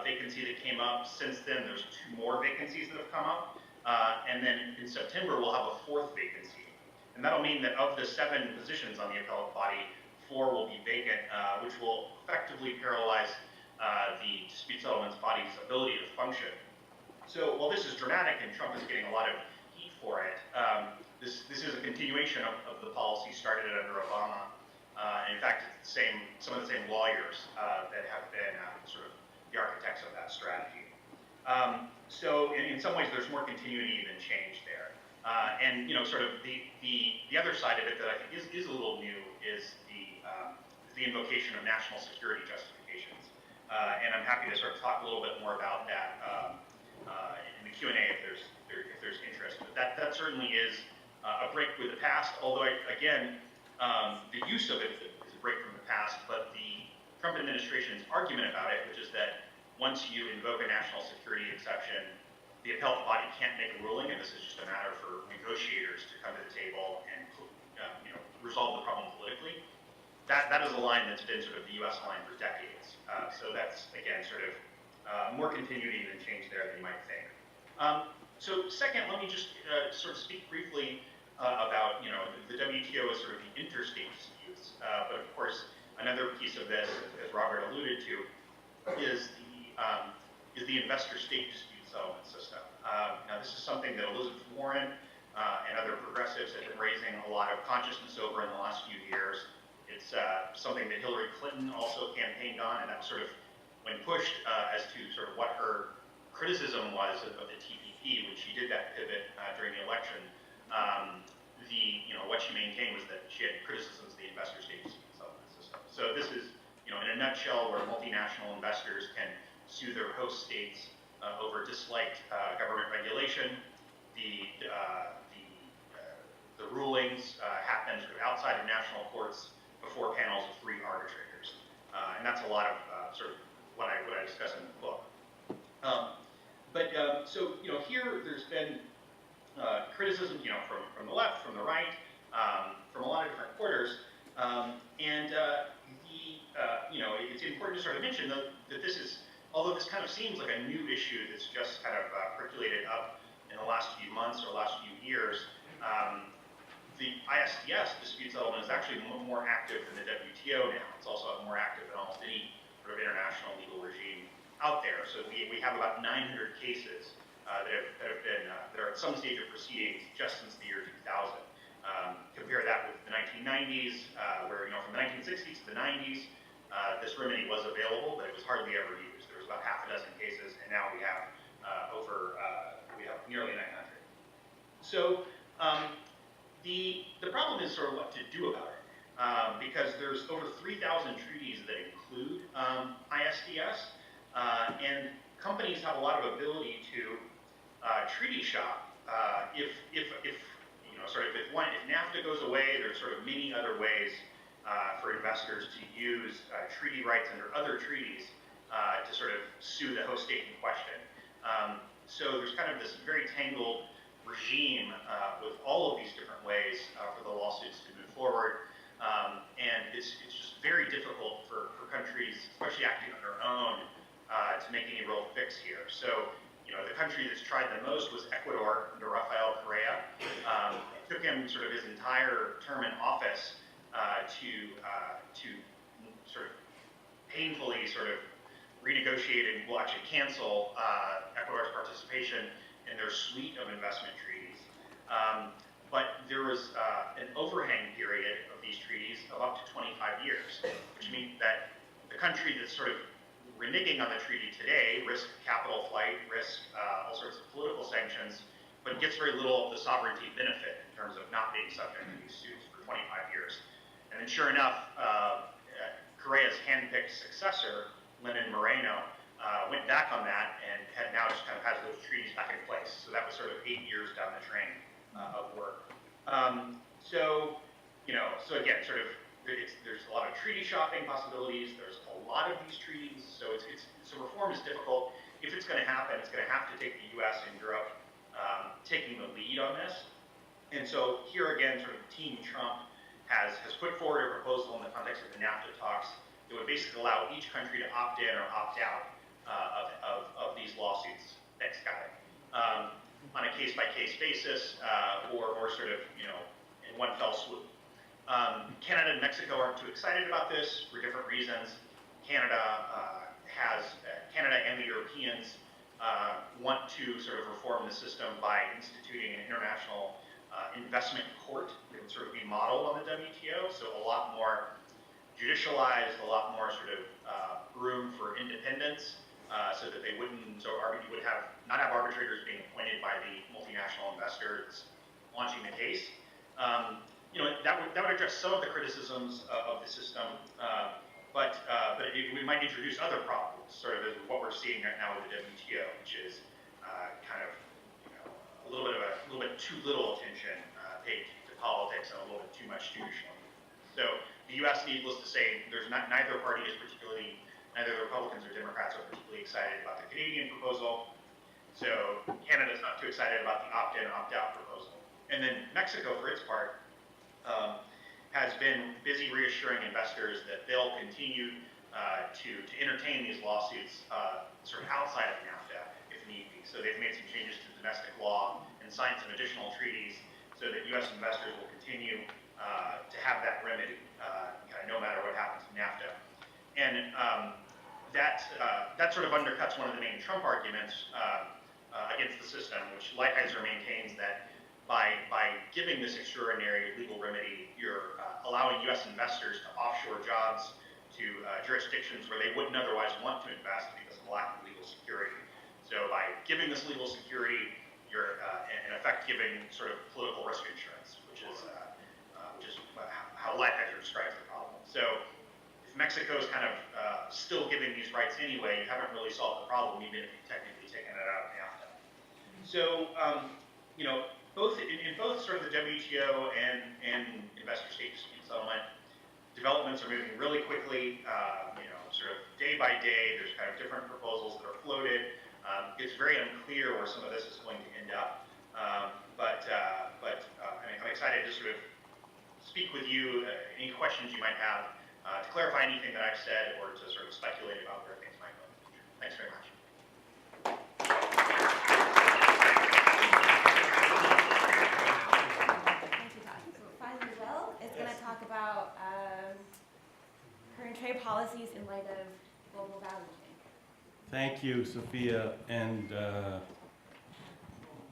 vacancy that came up. Since then, there's 2 more vacancies that have come up. And then in September, we'll have a 4th vacancy. And And that'll mean that of the 7 positions on the appellate body, 4 will be vacant, which will effectively paralyze the dispute settlements body's ability to function. So while this is dramatic and Trump is getting a lot of heat for it, this is a continuation of the policy started under Obama. And in fact, it's some of the same lawyers that have been sort of the architects of that strategy. So in some ways, there's more continuity than change there. And sort of the other side of it that I think is a little new is the invocation of national security justifications. And I'm happy to sort of talk a little bit more about that in the Q&A if there's interest. But that certainly is a break with the past. Although the use of it is a break from the past. But the Trump administration's argument about it, which is that once you invoke a national security exception, the appellate body can't make a ruling, and this is just a matter for negotiators to come to the table and resolve the problem politically. That is a line that's been sort of the U.S. line for decades. So that's, again, sort of more continuity than change there than you might think. So second, let me just sort of speak briefly about, the WTO is sort of the interstate disputes. But of course, another piece of this, as Robert alluded to, is the investor-state dispute settlement system. Now, this is something that Elizabeth Warren and other progressives have been raising a lot of consciousness over in the last few years. It's something that Hillary Clinton also campaigned on, and that was sort of, when pushed as to sort of what her criticism was of the TPP, when she did that pivot during the election, what she maintained was that she had criticisms of the investor-state dispute settlement system. So this is, in a nutshell, where multinational investors can sue their host states over disliked government regulation. The rulings happen sort of outside of national courts before panels of 3 arbitrators, and that's a lot of sort of what I discuss in the book. So here there's been criticism, from the left, from the right, from a lot of different quarters, and it's important to sort of mention that this is, although this kind of seems like a new issue that's just kind of percolated up in the last few months or last few years, the ISDS dispute settlement is actually more active than the WTO now. It's also more active than almost any sort of international legal regime out there. So we have about 900 cases that are at some stage of proceedings just since the year 2000. Compare that with the 1990s, where from the 1960s to the 90s, this remedy was available, but it was hardly ever used. There was about half a dozen cases, and now we have nearly 900. So the problem is sort of what to do about it, because there's over 3,000 treaties that include ISDS, and companies have a lot of ability to treaty shop. If NAFTA goes away, there's sort of many other ways for investors to use treaty rights under other treaties to sort of sue the host state in question. So there's kind of this very tangled regime with all of these different ways for the lawsuits to move forward, and it's just very difficult for countries, especially acting on their own, to make any real fix here. So the country that's tried the most was Ecuador under Rafael Correa. It took him sort of his entire term in office to sort of painfully sort of renegotiate and will actually cancel Ecuador's participation in their suite of investment treaties. But there was an overhang period of these treaties of up to 25 years, which means that the country that's sort of reneging on the treaty today risks capital flight, risks all sorts of political sanctions, but gets very little of the sovereignty benefit in terms of not being subject to these suits for 25 years. And then sure enough, Correa's hand-picked successor, Lenin Moreno, went back on that and now just kind of has those treaties back in place. So that was sort of 8 years down the train of work. So again, sort of, there's a lot of treaty shopping possibilities. There's a lot of these treaties, so so reform is difficult. If it's going to happen, it's going to have to take the U.S. and Europe taking the lead on this. And so here again, sort of Team Trump has put forward a proposal in the context of the NAFTA talks that would basically allow each country to opt in or opt out of these lawsuits. Thanks, Guy. On a case-by-case basis, or sort of in one fell swoop. Canada and Mexico aren't too excited about this for different reasons. Canada and the Europeans want to sort of reform the system by instituting an international investment court that would sort of be modeled on the WTO, so a lot more judicialized, a lot more sort of room for independence, so that they wouldn't, so you would not have arbitrators being appointed by the multinational investors launching the case. That would address some of the criticisms of the system, but we might introduce other problems, sort of as what we're seeing right now with the WTO, which is kind of a little bit too little attention paid to politics and a little bit too much to traditional. So the U.S., needless to say, neither party is particularly, neither the Republicans or Democrats are particularly excited about the Canadian proposal. So Canada's not too excited about the opt-in, opt-out proposal. And then Mexico, for its part, has been busy reassuring investors that they'll continue to entertain these lawsuits sort of outside of NAFTA if need be. So they've made some changes to domestic law and signed some additional treaties so that U.S. investors will continue to have that remedy no matter what happens in NAFTA. And that sort of undercuts one of the main Trump arguments against the system, which Lighthizer maintains that by giving this extraordinary legal remedy, you're allowing U.S. investors to offshore jobs to jurisdictions where they wouldn't otherwise want to invest because of lack of legal security. So by giving this legal security, you're in effect giving sort of political risk insurance, which is how Lighthizer describes the problem. So if Mexico's kind of still giving these rights anyway, you haven't really solved the problem, even if you've technically taken it out of NAFTA. So, in both sort of the WTO and investor-state dispute settlement, developments are moving really quickly. Sort of day by day, there's kind of different proposals that are floated. It's very unclear where some of this is going to end up. I'm excited to sort of speak with you, any questions you might have, to clarify anything that I've said, or to sort of speculate about where things might go in the future. Thanks very much. Thank you, Todd. So finally, Will is going to talk about current trade policies in light of global value chain. Thank you, Sophia, and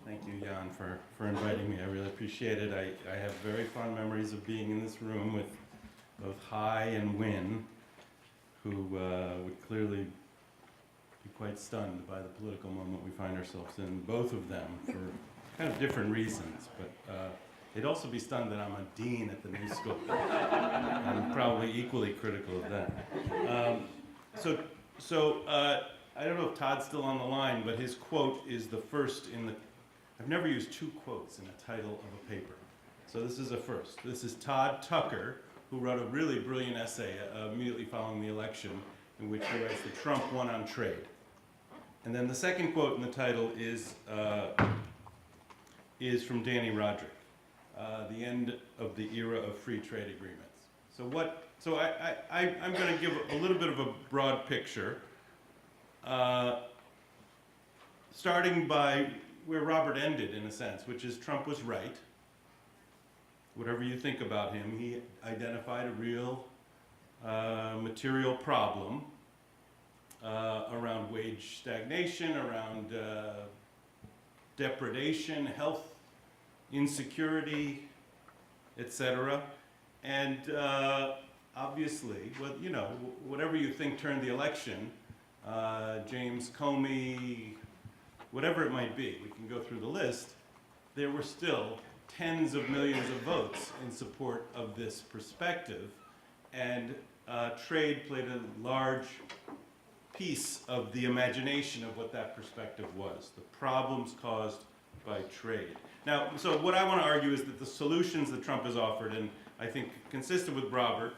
thank you, Jan, for inviting me. I really appreciate it. I have very fond memories of being in this room with both Hai and Win, who would clearly be quite stunned by the political moment we find ourselves in, both of them, for kind of different reasons. But they'd also be stunned that I'm a dean at the new school. I'm probably equally critical of that. So I don't know if Todd's still on the line, but his quote is the first in the... I've never used two quotes in a title of a paper. So this is a first. This is Todd Tucker, who wrote a really brilliant essay immediately following the election, in which he writes that Trump won on trade. And then the second quote in the title is from Danny Roderick, the end of the era of free trade agreements. So I'm going to give a little bit of a broad picture, starting by where Robert ended, in a sense, which is Trump was right. Whatever you think about him, he identified a real material problem around wage stagnation, around depredation, health insecurity, etc. And obviously, whatever you think turned the election, James Comey, whatever it might be, we can go through the list, there were still tens of millions of votes in support of this perspective, and trade played a large piece of the imagination of what that perspective was, the problems caused by trade. Now, so what I want to argue is that the solutions that Trump has offered, and I think consistent with Robert,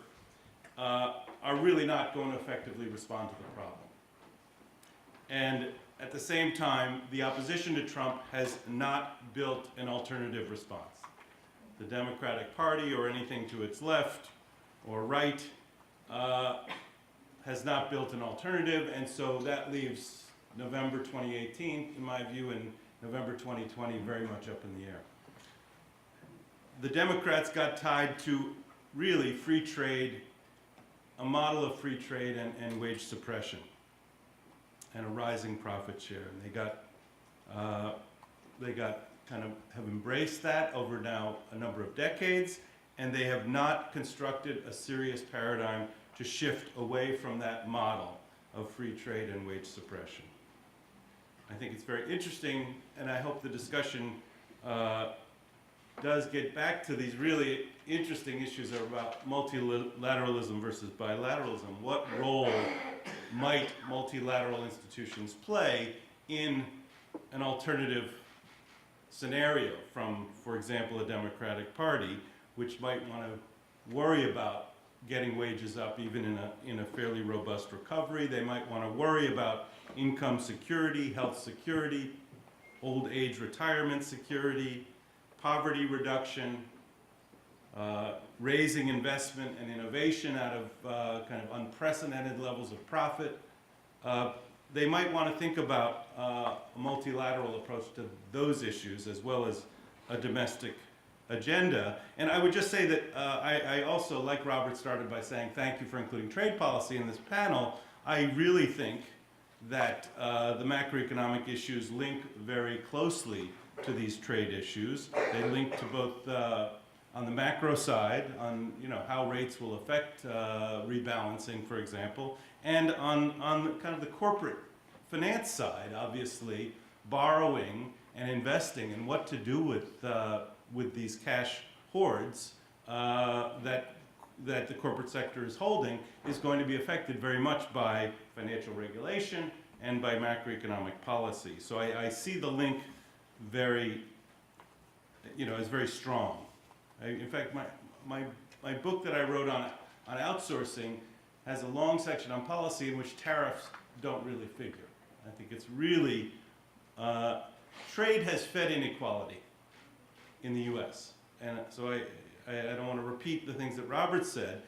are really not going to effectively respond to the problem. And at the same time, the opposition to Trump has not built an alternative response. The Democratic Party or anything to its left or right has not built an alternative, and so that leaves November 2018, in my view, and November 2020 very much up in the air. the Democrats got tied to really free trade, a model of free trade and wage suppression, and a rising profit share. And they got kind of have embraced that over now a number of decades, and they have not constructed a serious paradigm to shift away from that model of free trade and wage suppression. I think it's very interesting, and I hope the discussion does get back to these really interesting issues about multilateralism versus bilateralism. What role might multilateral institutions play in an alternative scenario from, for example, a Democratic Party, which might want to worry about getting wages up even in a fairly robust recovery. They might want to worry about income security, health security, old age retirement security, poverty reduction, raising investment and innovation out of kind of unprecedented levels of profit. They might want to think about a multilateral approach to those issues as well as a domestic agenda. And I would just say that I also, like Robert started by saying, thank you for including trade policy in this panel. I really think that the macroeconomic issues link very closely to these trade issues. They link to both on the macro side, on how rates will affect rebalancing, for example, and on kind of the corporate finance side, obviously, borrowing and investing and what to do with these cash hoards that the corporate sector is holding is going to be affected very much by financial regulation and by macroeconomic policy. So I see the link very, is very strong. In fact, my book that I wrote on outsourcing has a long section on policy in which tariffs don't really figure. I think it's really, trade has fed inequality in the US. And so I don't want to repeat the things that Robert said.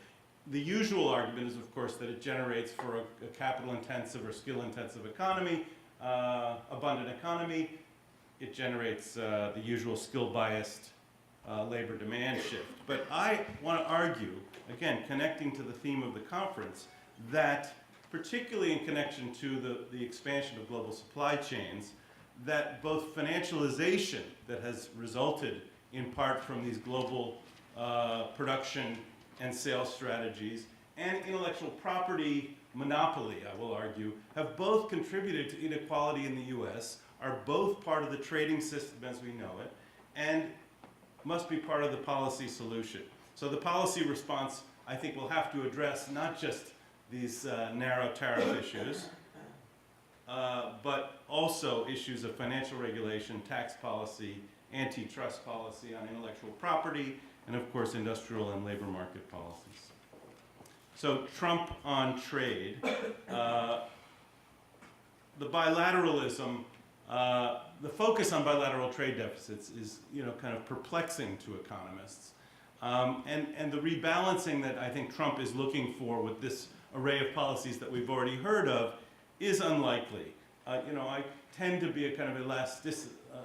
The usual argument is, of course, that it generates for a capital-intensive or skill-intensive economy, abundant economy. It generates the usual skill-biased labor demand shift. But I want to argue, again, connecting to the theme of the conference, that particularly in connection to the expansion of global supply chains, that both financialization that has resulted in part from these global production and sales strategies and intellectual property monopoly, I will argue, have both contributed to inequality in the US, are both part of the trading system as we know it, and must be part of the policy solution. So the policy response, I think, will have to address not just these narrow tariff issues, but also issues of financial regulation, tax policy, antitrust policy on intellectual property, and of course industrial and labor market policies. So Trump on trade, the bilateralism, the focus on bilateral trade deficits is kind of perplexing to economists. And the rebalancing that I think Trump is looking for with this array of policies that we've already heard of is unlikely. I tend to be a kind of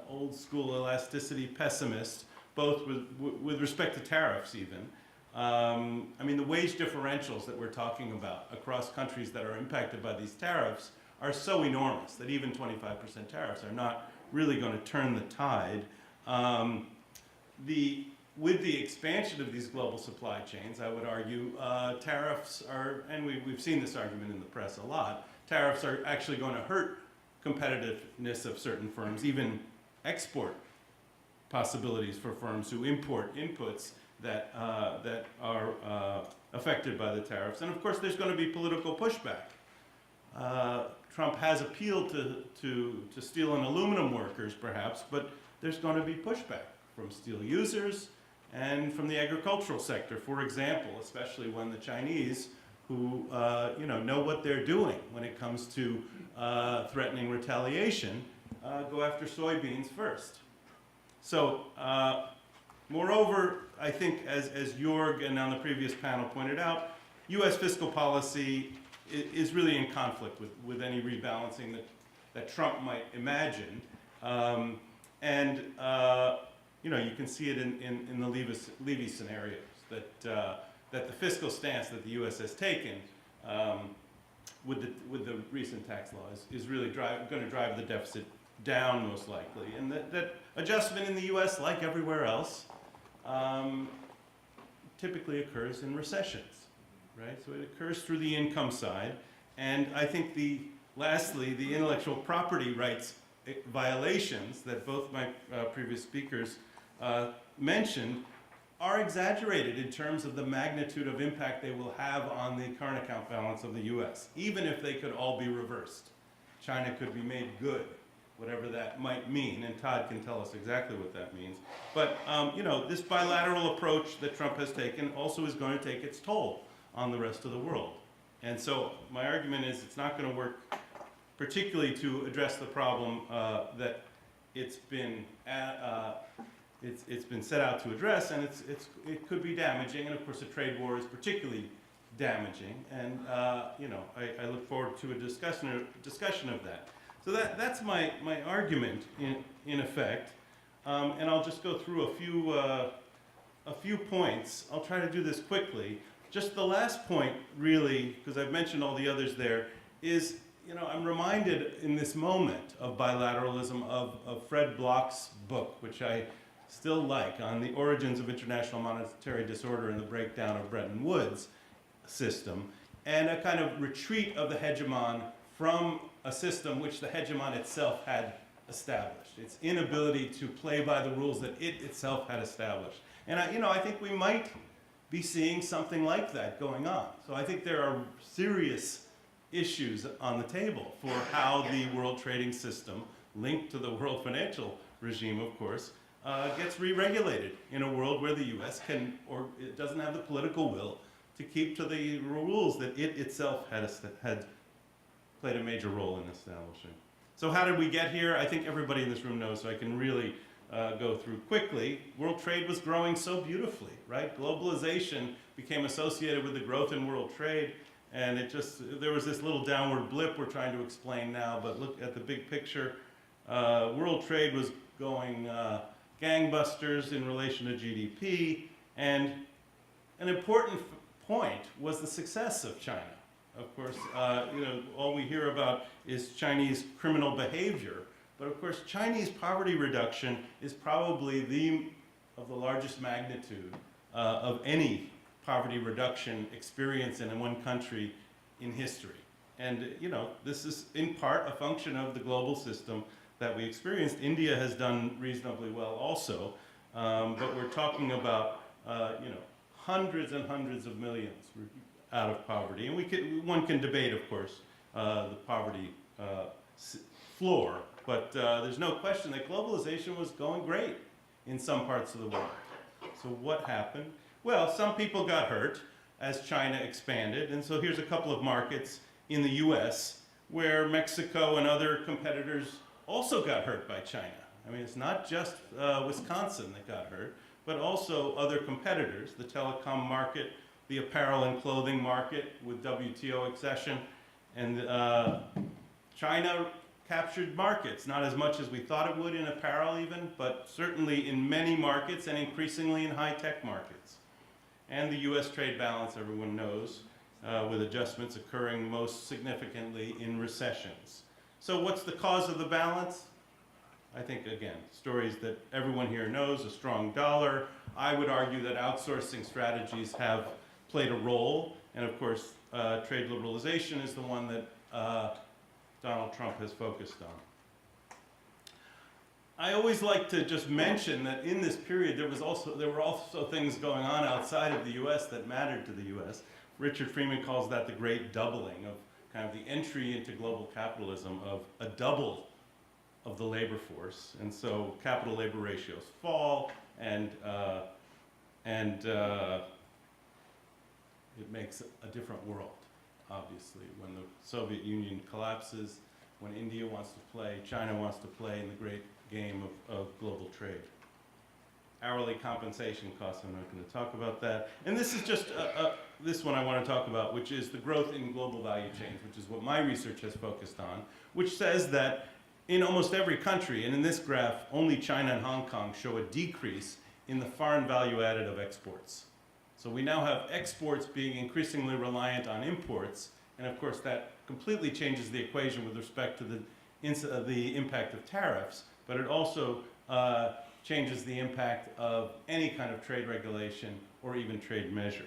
old school elasticity pessimist, both with respect to tariffs even. I mean, the wage differentials that we're talking about across countries that are impacted by these tariffs are so enormous that even 25% tariffs are not really going to turn the tide. With the expansion of these global supply chains, I would argue tariffs are, and we've seen this argument in the press a lot, tariffs are actually going to hurt competitiveness of certain firms, even export possibilities for firms who import inputs that are affected by the tariffs. And of course, there's going to be political pushback. Trump has appealed to steel and aluminum workers, perhaps, but there's going to be pushback from steel users and from the agricultural sector, for example, especially when the Chinese, who know what they're doing when it comes to threatening retaliation, go after soybeans first. So, moreover, I think as Jorg and on the previous panel pointed out, U.S. fiscal policy is really in conflict with any rebalancing that Trump might imagine. you know, you can see it in the Levy scenarios, that the fiscal stance that the U.S. has taken with the recent tax laws is really going to drive the deficit down most likely. And that adjustment in the U.S., like everywhere else, typically occurs in recessions, right? So it occurs through the income side. And I think lastly, the intellectual property rights violations that both my previous speakers mentioned are exaggerated in terms of the magnitude of impact they will have on the current account balance of the U.S., even if they could all be reversed. China could be made good, whatever that might mean, and Todd can tell us exactly what that means. But you know, this bilateral approach that Trump has taken also is going to take its toll on the rest of the world. And so my argument is it's not going to work particularly to address the problem that it's been set out to address, and it could be damaging, and of course a trade war is particularly damaging, and you know, I look forward to a discussion of that. So that's my argument in effect, and I'll just go through a few points. I'll try to do this quickly. Just the last point, really, because I've mentioned all the others there, is, you know, I'm reminded in this moment of bilateralism of Fred Bloch's book, which I still like, on the origins of international monetary disorder and the breakdown of Bretton Woods system, and a kind of retreat of the hegemon from a system which the hegemon itself had established, its inability to play by the rules that it itself had established. And I think we might be seeing something like that going on. So I think there are serious issues on the table for how the world trading system, linked to the world financial regime, of course, gets re-regulated in a world where the U.S. it doesn't have the political will to keep to the rules that it itself had played a major role in establishing. So how did we get here? I think everybody in this room knows, so I can really go through quickly. World trade was growing so beautifully, right? Globalization became associated with the growth in world trade, and there was this little downward blip we're trying to explain now, but look at the big picture. World trade was going gangbusters in relation to GDP, and an important point was the success of China. Of course, all we hear about is Chinese criminal behavior, but of course, Chinese poverty reduction is probably of the largest magnitude of any poverty reduction experience in one country in history. And this is in part a function of the global system that we experienced. India has done reasonably well also, but we're talking about hundreds and hundreds of millions out of poverty. And one can debate, of course, the poverty floor, but there's no question that globalization was going great in some parts of the world. So what happened? Well, some people got hurt as China expanded, and so here's a couple of markets in the US where Mexico and other competitors also got hurt by China. I mean, it's not just Wisconsin that got hurt, but also other competitors, the telecom market, the apparel and clothing market with WTO accession, and China captured markets, not as much as we thought it would in apparel even, but certainly in many markets and increasingly in high-tech markets. And the US trade balance, everyone knows, with adjustments occurring most significantly in recessions. So what's the cause of the balance? I think, again, stories that everyone here knows, a strong dollar. I would argue that outsourcing strategies have played a role, and of course, trade liberalization is the one that Donald Trump has focused on. I always like to just mention that in this period there were also things going on outside of the U.S. that mattered to the U.S. Richard Freeman calls that the great doubling of kind of the entry into global capitalism of a double of the labor force, and so capital labor ratios fall, and it makes a different world, obviously. When the Soviet Union collapses, when India wants to play, China wants to play in the great game of global trade. Hourly compensation costs, I'm not going to talk about that. And this is just this one I want to talk about, which is the growth in global value chains, which is what my research has focused on, which says that in almost every country, and in this graph, only China and Hong Kong show a decrease in the foreign value added of exports. So we now have exports being increasingly reliant on imports, and of course that completely changes the equation with respect to the impact of tariffs, but it also changes the impact of any kind of trade regulation or even trade measure.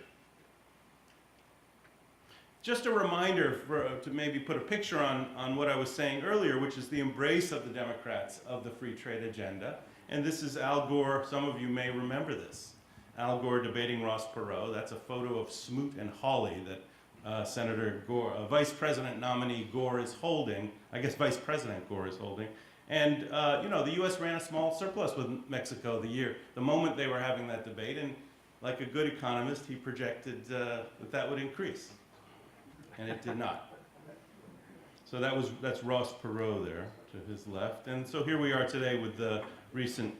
Just a reminder to maybe put a picture on what I was saying earlier, which is the embrace of the Democrats of the free trade agenda. And this is Al Gore. Some of you may remember this. Al Gore debating Ross Perot. That's a photo of Smoot and Hawley that Senator Gore, Vice President nominee Gore is holding. I guess Vice President Gore is holding. And you know, the U.S. ran a small surplus with Mexico the moment they were having that debate. And like a good economist, he projected that would increase. And it did not. So that's Ross Perot there to his left. And so here we are today with a recent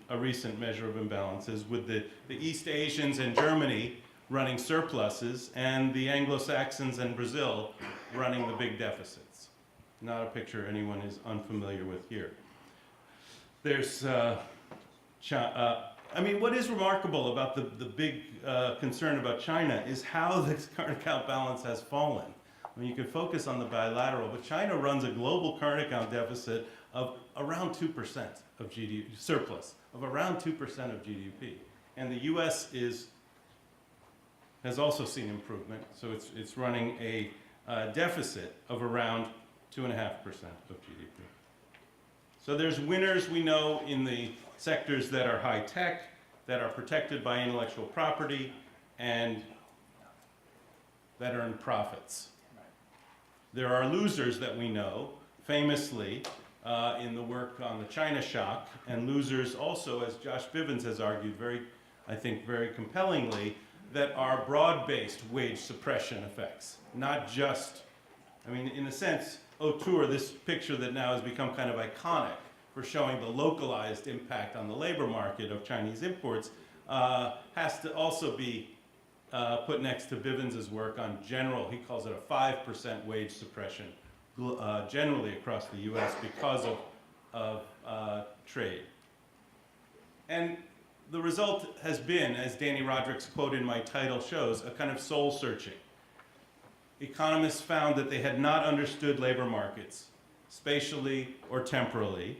measure of imbalances with the East Asians and Germany running surpluses and the Anglo-Saxons and Brazil running the big deficits. Not a picture anyone is unfamiliar with here. There's, I mean, what is remarkable about the big concern about China is how the current account balance has fallen. I mean, you can focus on the bilateral, but China runs a global current account deficit of around 2% of GDP, surplus, of around 2% of GDP. And the US has also seen improvement, so it's running a deficit of around 2.5% of GDP. So there's winners, we know, in the sectors that are high tech, that are protected by intellectual property, and that earn profits. There are losers that we know, famously in the work on the China shock, and losers also, as Josh Bivens has argued I think very compellingly, that are broad-based wage suppression effects. Not just, I mean, in a sense, Autour, this picture that now has become kind of iconic for showing the localized impact on the labor market of Chinese imports, has to also be put next to Bivens's work on general, he calls it a 5% wage suppression, generally across the US because of trade. And the result has been, as Danny Roderick's quote in my title shows, a kind of soul searching. Economists found that they had not understood labor markets, spatially or temporally.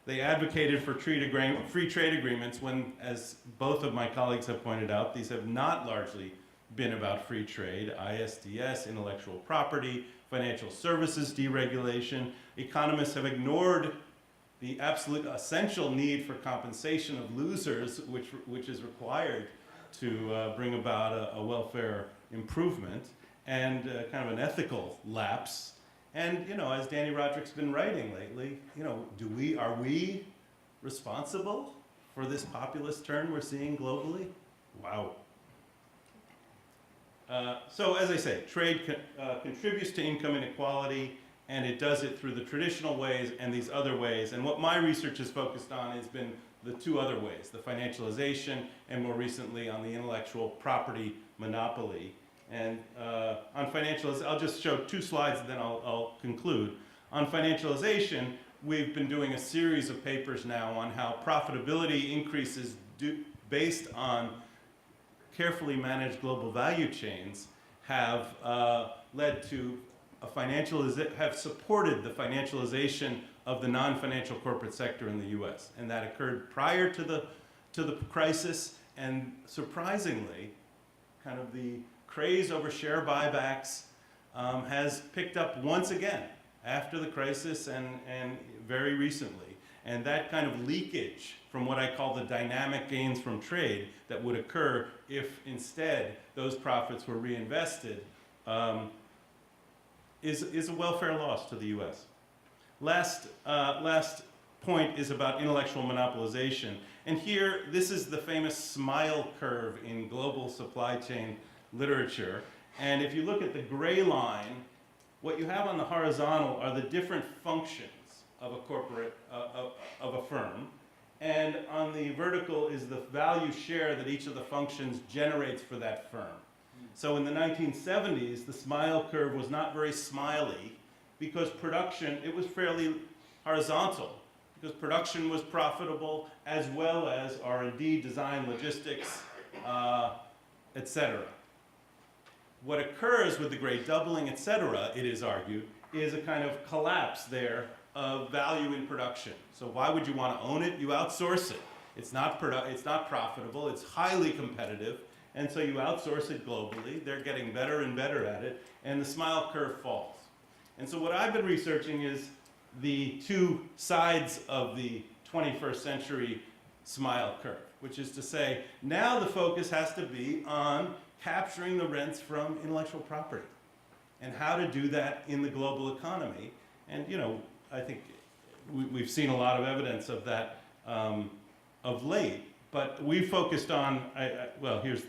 They advocated for free trade agreements when, as both of my colleagues have pointed out, these have not largely been about free trade, ISDS, intellectual property, financial services deregulation. Economists have ignored the absolute essential need for compensation of losers, which is required to bring about a welfare improvement, and kind of an ethical lapse. And, you know, as Danny Roderick's been writing lately, you know, are we responsible for this populist turn we're seeing globally? Wow. So as I say, trade contributes to income inequality, and it does it through the traditional ways and these other ways. And what my research has focused on has been the two other ways, the financialization, and more recently on the intellectual property monopoly. And on financialization, I'll just show 2 slides and then I'll conclude. On financialization, we've been doing a series of papers now on how profitability increases based on carefully managed global value chains have led to have supported the financialization of the non-financial corporate sector in the US. And that occurred prior to the crisis, and surprisingly, kind of the craze over share buybacks has picked up once again after the crisis and very recently. And that kind of leakage from what I call the dynamic gains from trade that would occur if instead those profits were reinvested is a welfare loss to the US. Last point is about intellectual monopolization. And here, this is the famous smile curve in global supply chain literature. And if you look at the gray line, what you have on the horizontal are the different functions of a corporate, of a firm. And on the vertical is the value share that each of the functions generates for that firm. So in the 1970s, the smile curve was not very smiley because production, it was fairly horizontal. because production was profitable, as well as R&D, design, logistics, etc. What occurs with the great doubling, etc., it is argued, is a kind of collapse there of value in production. So why would you want to own it? You outsource it. It's not profitable, it's highly competitive, and so you outsource it globally. They're getting better and better at it, and the smile curve falls. And so what I've been researching is the two sides of the 21st century smile curve, which is to say, now the focus has to be on capturing the rents from intellectual property and how to do that in the global economy. And I think we've seen a lot of evidence of that of late, but we focused on, well, here's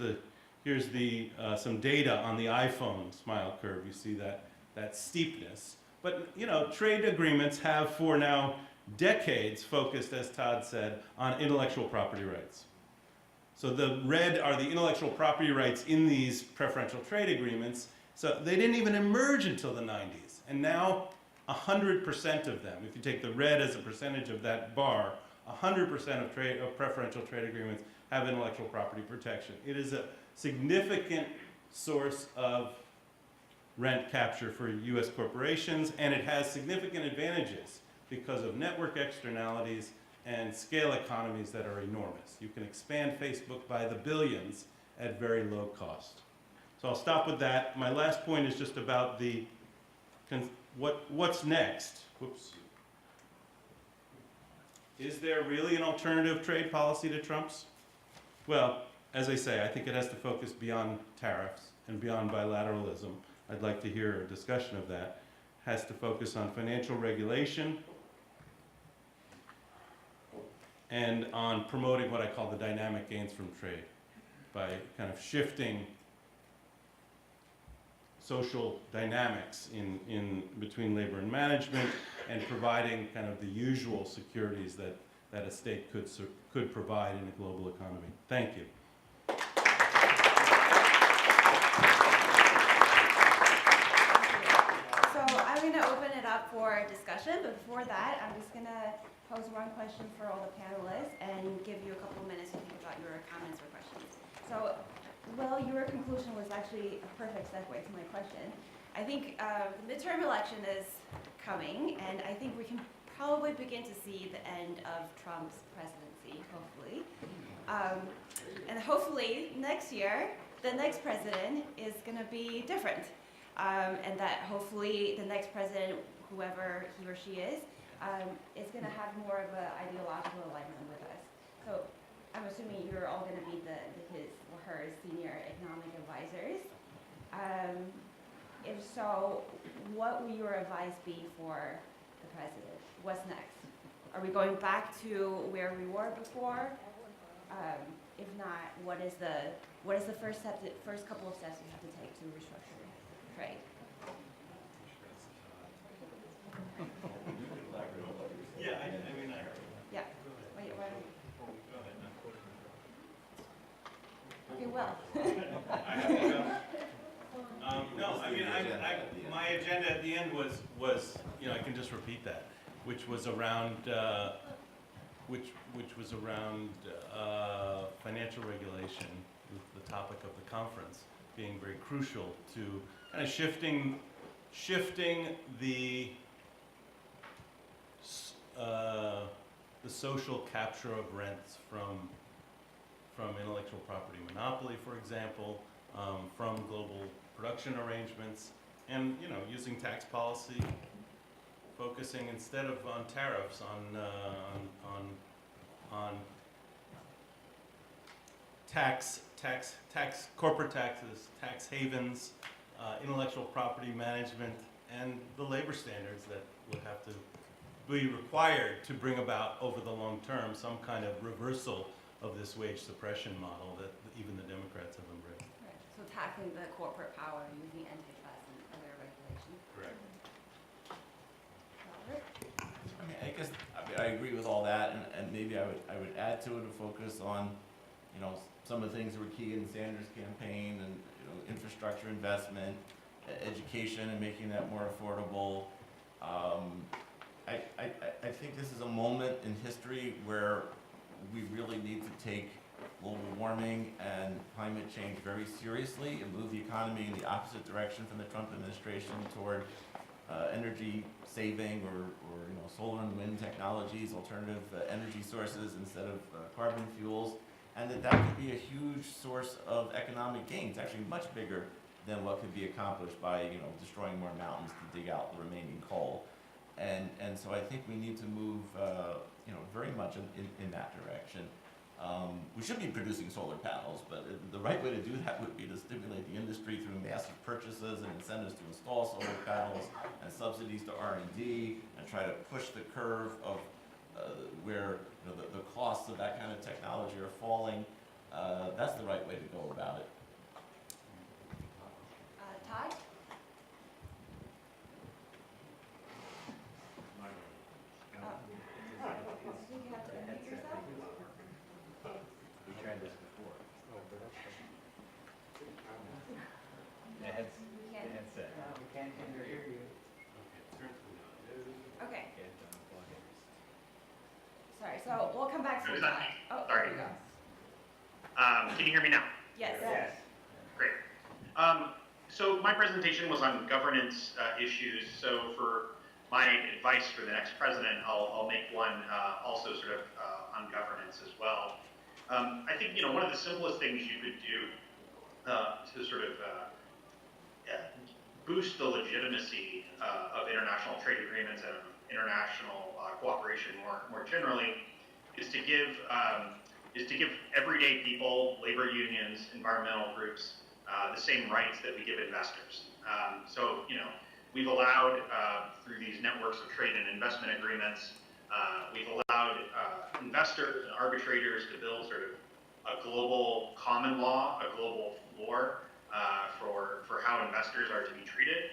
some data on the iPhone smile curve. You see that steepness. But trade agreements have for now decades focused, as Todd said, on intellectual property rights. So the red are the intellectual property rights in these preferential trade agreements. So they didn't even emerge until the 90s. And now 100% of them, if you take the red as a percentage of that bar, 100% of preferential trade agreements have intellectual property protection. It is a significant source of rent capture for US corporations, and it has significant advantages because of network externalities and scale economies that are enormous. You can expand Facebook by the billions at very low cost. So I'll stop with that. My last point is just about what's next. Whoops. Is there really an alternative trade policy to Trump's? Well, as I say, I think it has to focus beyond tariffs and beyond bilateralism. I'd like to hear a discussion of that. Has to focus on financial regulation and on promoting what I call the dynamic gains from trade by kind of shifting social dynamics in between labor and management and providing kind of the usual securities that a state could provide in a global economy. Thank you. So I'm going to open it up for discussion, but before that, I'm just going to pose one question for all the panelists and give you a couple minutes to think about your comments or questions. So, well, your conclusion was actually a perfect segue to my question. I think the midterm election is coming, and I think we can probably begin to see the end of Trump's presidency, hopefully. And hopefully next year, the next president is going to be different. And that hopefully the next president, whoever he or she is going to have more of an ideological alignment with us. So I'm assuming you're all going to be his or her senior economic advisors. If so, what will your advice be for the president? What's next? Are we going back to where we were before? If not, what is the first couple of steps you have to take to restructure trade? Yeah, I mean, I heard. Yeah. Wait, why don't we? Okay, well. I have to go. No, I mean, my agenda at the end was I can just repeat that, which was around which was around financial regulation, with the topic of the conference being very crucial to kind of shifting the social capture of rents from intellectual property monopoly, for example, from global production arrangements, and using tax policy, focusing instead of on tariffs on tax corporate taxes, tax havens, intellectual property management, and the labor standards that would have to be required to bring about over the long term some kind of reversal of this wage suppression model that even the Democrats have embraced. Right. So tackling the corporate power using antitrust and other regulation. Correct. Robert? I guess I agree with all that, and maybe I would add to it a focus on, some of the things that were key in Sanders' campaign, and infrastructure investment, education, and making that more affordable. I think this is a moment in history where we really need to take global warming and climate change very seriously and move the economy in the opposite direction from the Trump administration toward energy saving or solar and wind technologies, alternative energy sources instead of carbon fuels, and that could be a huge source of economic gains, actually much bigger than what could be accomplished by destroying more mountains to dig out the remaining coal. And so I think we need to move very much in that direction. We should be producing solar panels, but the right way to do that would be to stimulate the industry through massive purchases and incentives to install solar panels and subsidies to R&D and try to push the curve of where the costs of that kind of technology are falling. That's the right way to go about it. Todd? You have to unmute yourself. We tried this before. The headset. We can't hear you. Okay, You have to unplug it. sorry, so we'll come back to Is Todd. that me? Oh, Sorry. there you go. Can you hear me now? Yes. Yes. Great. So my presentation was on governance issues. So for my advice for the next president, I'll make one also sort of on governance as well. I think one of the simplest things you could do to sort of boost the legitimacy of international trade agreements and international cooperation more generally is to give everyday people, labor unions, environmental groups the same rights that we give investors. So we've allowed through these networks of trade and investment agreements, we've allowed investors and arbitrators to build sort of a global common law, a global floor for how investors are to be treated.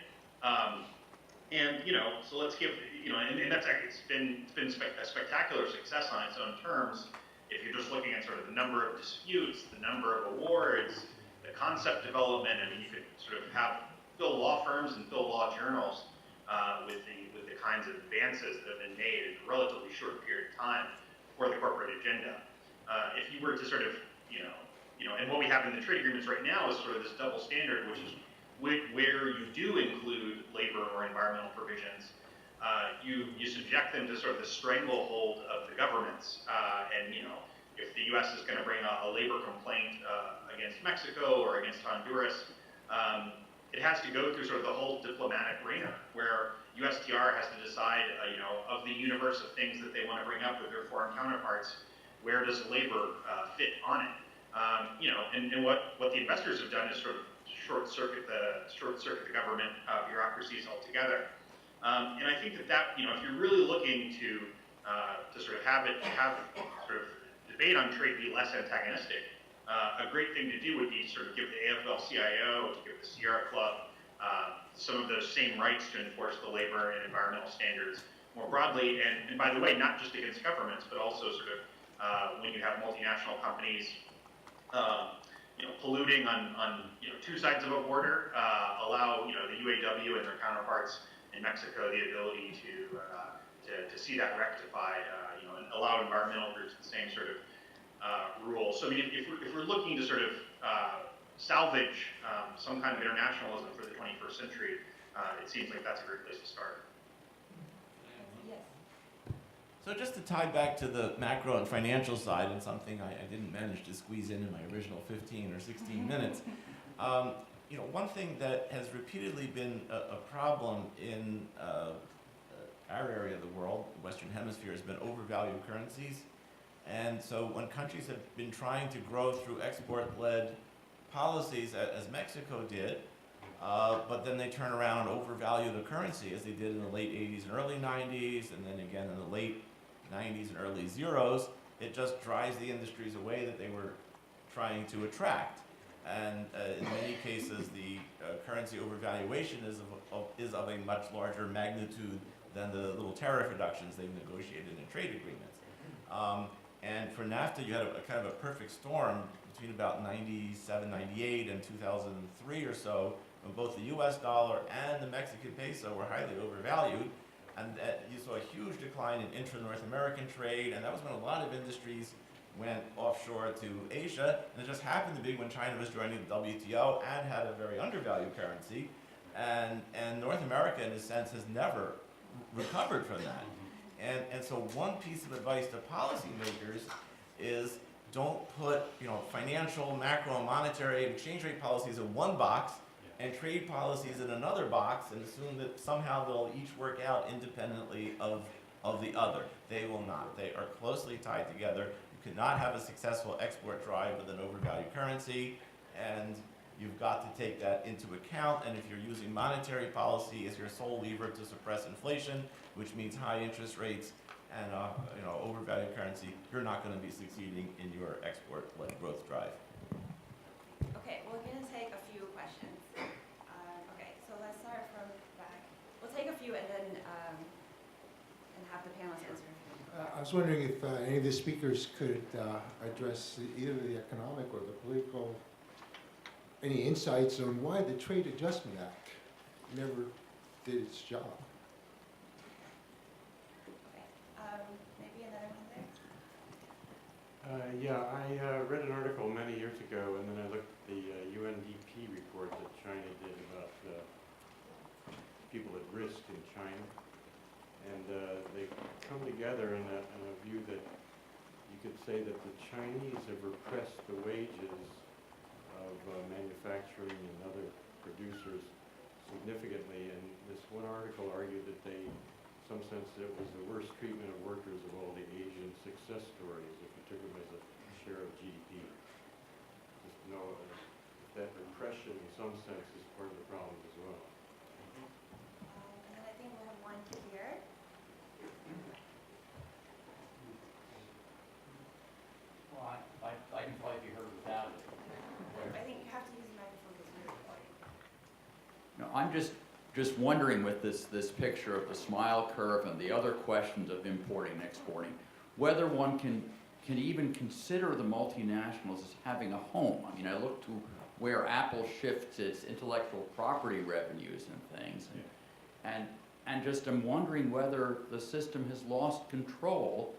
And so let's give and that's actually it's been a spectacular success on its own terms. If you're just looking at sort of the number of disputes, the number of awards, the concept development, I mean, you could sort of fill law firms and fill law journals with the kinds of advances that have been made in a relatively short period of time for the corporate agenda. If you were to sort of, and what we have in the trade agreements right now is sort of this double standard, which is where you do include labor or environmental provisions, you subject them to sort of the stranglehold of the governments. And if the U.S. is going to bring a labor complaint against Mexico or against Honduras, it has to go through sort of the whole diplomatic arena, where USTR has to decide, of the universe of things that they want to bring up with their foreign counterparts, where does labor fit on it? And what the investors have done is sort of short circuit the government bureaucracies altogether. And I think that if you're really looking to sort of have sort of debate on trade be less antagonistic, a great thing to do would be sort of give the AFL-CIO, to give the Sierra Club some of those same rights to enforce the labor and environmental standards more broadly, and by the way, not just against governments, but also sort of when you have multinational companies polluting on two sides of a border, allow the UAW and their counterparts in Mexico the ability to see that rectified, and allow environmental groups the same sort of rules. So I mean, if we're looking to sort of salvage some kind of internationalism for the 21st century, it seems like that's a great place to start. Yes. So just to tie back to the macro and financial side, and something I didn't manage to squeeze in my original 15 or 16 minutes, one thing that has repeatedly been a problem in our area of the world, the Western Hemisphere, has been overvalued currencies. And so when countries have been trying to grow through export-led policies, as Mexico did, but then they turn around and overvalue the currency, as they did in the late 80s and early 90s, and then again in the late 90s and early zeros, it just drives the industries away that they were trying to attract. And in many cases, the currency overvaluation is of a much larger magnitude than the little tariff reductions they've negotiated in trade agreements. And for NAFTA, you had a kind of a perfect storm between about 97, 98, and 2003 or so, when both the US dollar and the Mexican peso were highly overvalued. And you saw a huge decline in intra-North American trade, and that was when a lot of industries went offshore to Asia, and it just happened to be when China was joining the WTO and had a very undervalued currency, and North America, in a sense, has never recovered from that. And so one piece of advice to policymakers is don't put financial, macro, monetary, and exchange rate policies in one box and trade policies in another box and assume that somehow they'll each work out independently of the other. They will not. They are closely tied together. You cannot have a successful export drive with an overvalued currency, and you've got to take that into account. And if you're using monetary policy as your sole lever to suppress inflation, which means high interest rates and overvalued currency, you're not going to be succeeding in your export-led growth drive. Okay, we're going to take a few questions. Okay, so let's start from back. We'll take a few and then and have the panelists answer. I was wondering if any of the speakers could address either the economic or the political, any insights on why the Trade Adjustment Act never did its job. Okay, maybe another one there? Yeah, I read an article many years ago, and then I looked at the UNDP report that China did about people at risk in China. And they come together in a view that you could say that the Chinese have repressed the wages of manufacturing and other producers significantly. And this one article argued that they, in some sense, it was the worst treatment of workers of all the Asian success stories, if you took them as a share of GDP. Just know that repression, in some sense, is part of the problem as well. And then I think we have one here. Well, I can probably be heard without it. I think you have to use the microphone because we're recording. No, I'm just wondering with this picture of the smile curve and the other questions of importing and exporting, whether one can even consider the multinationals as having a home. I mean, I look to where Apple shifts its intellectual property revenues and things, and just I'm wondering whether the system has lost control.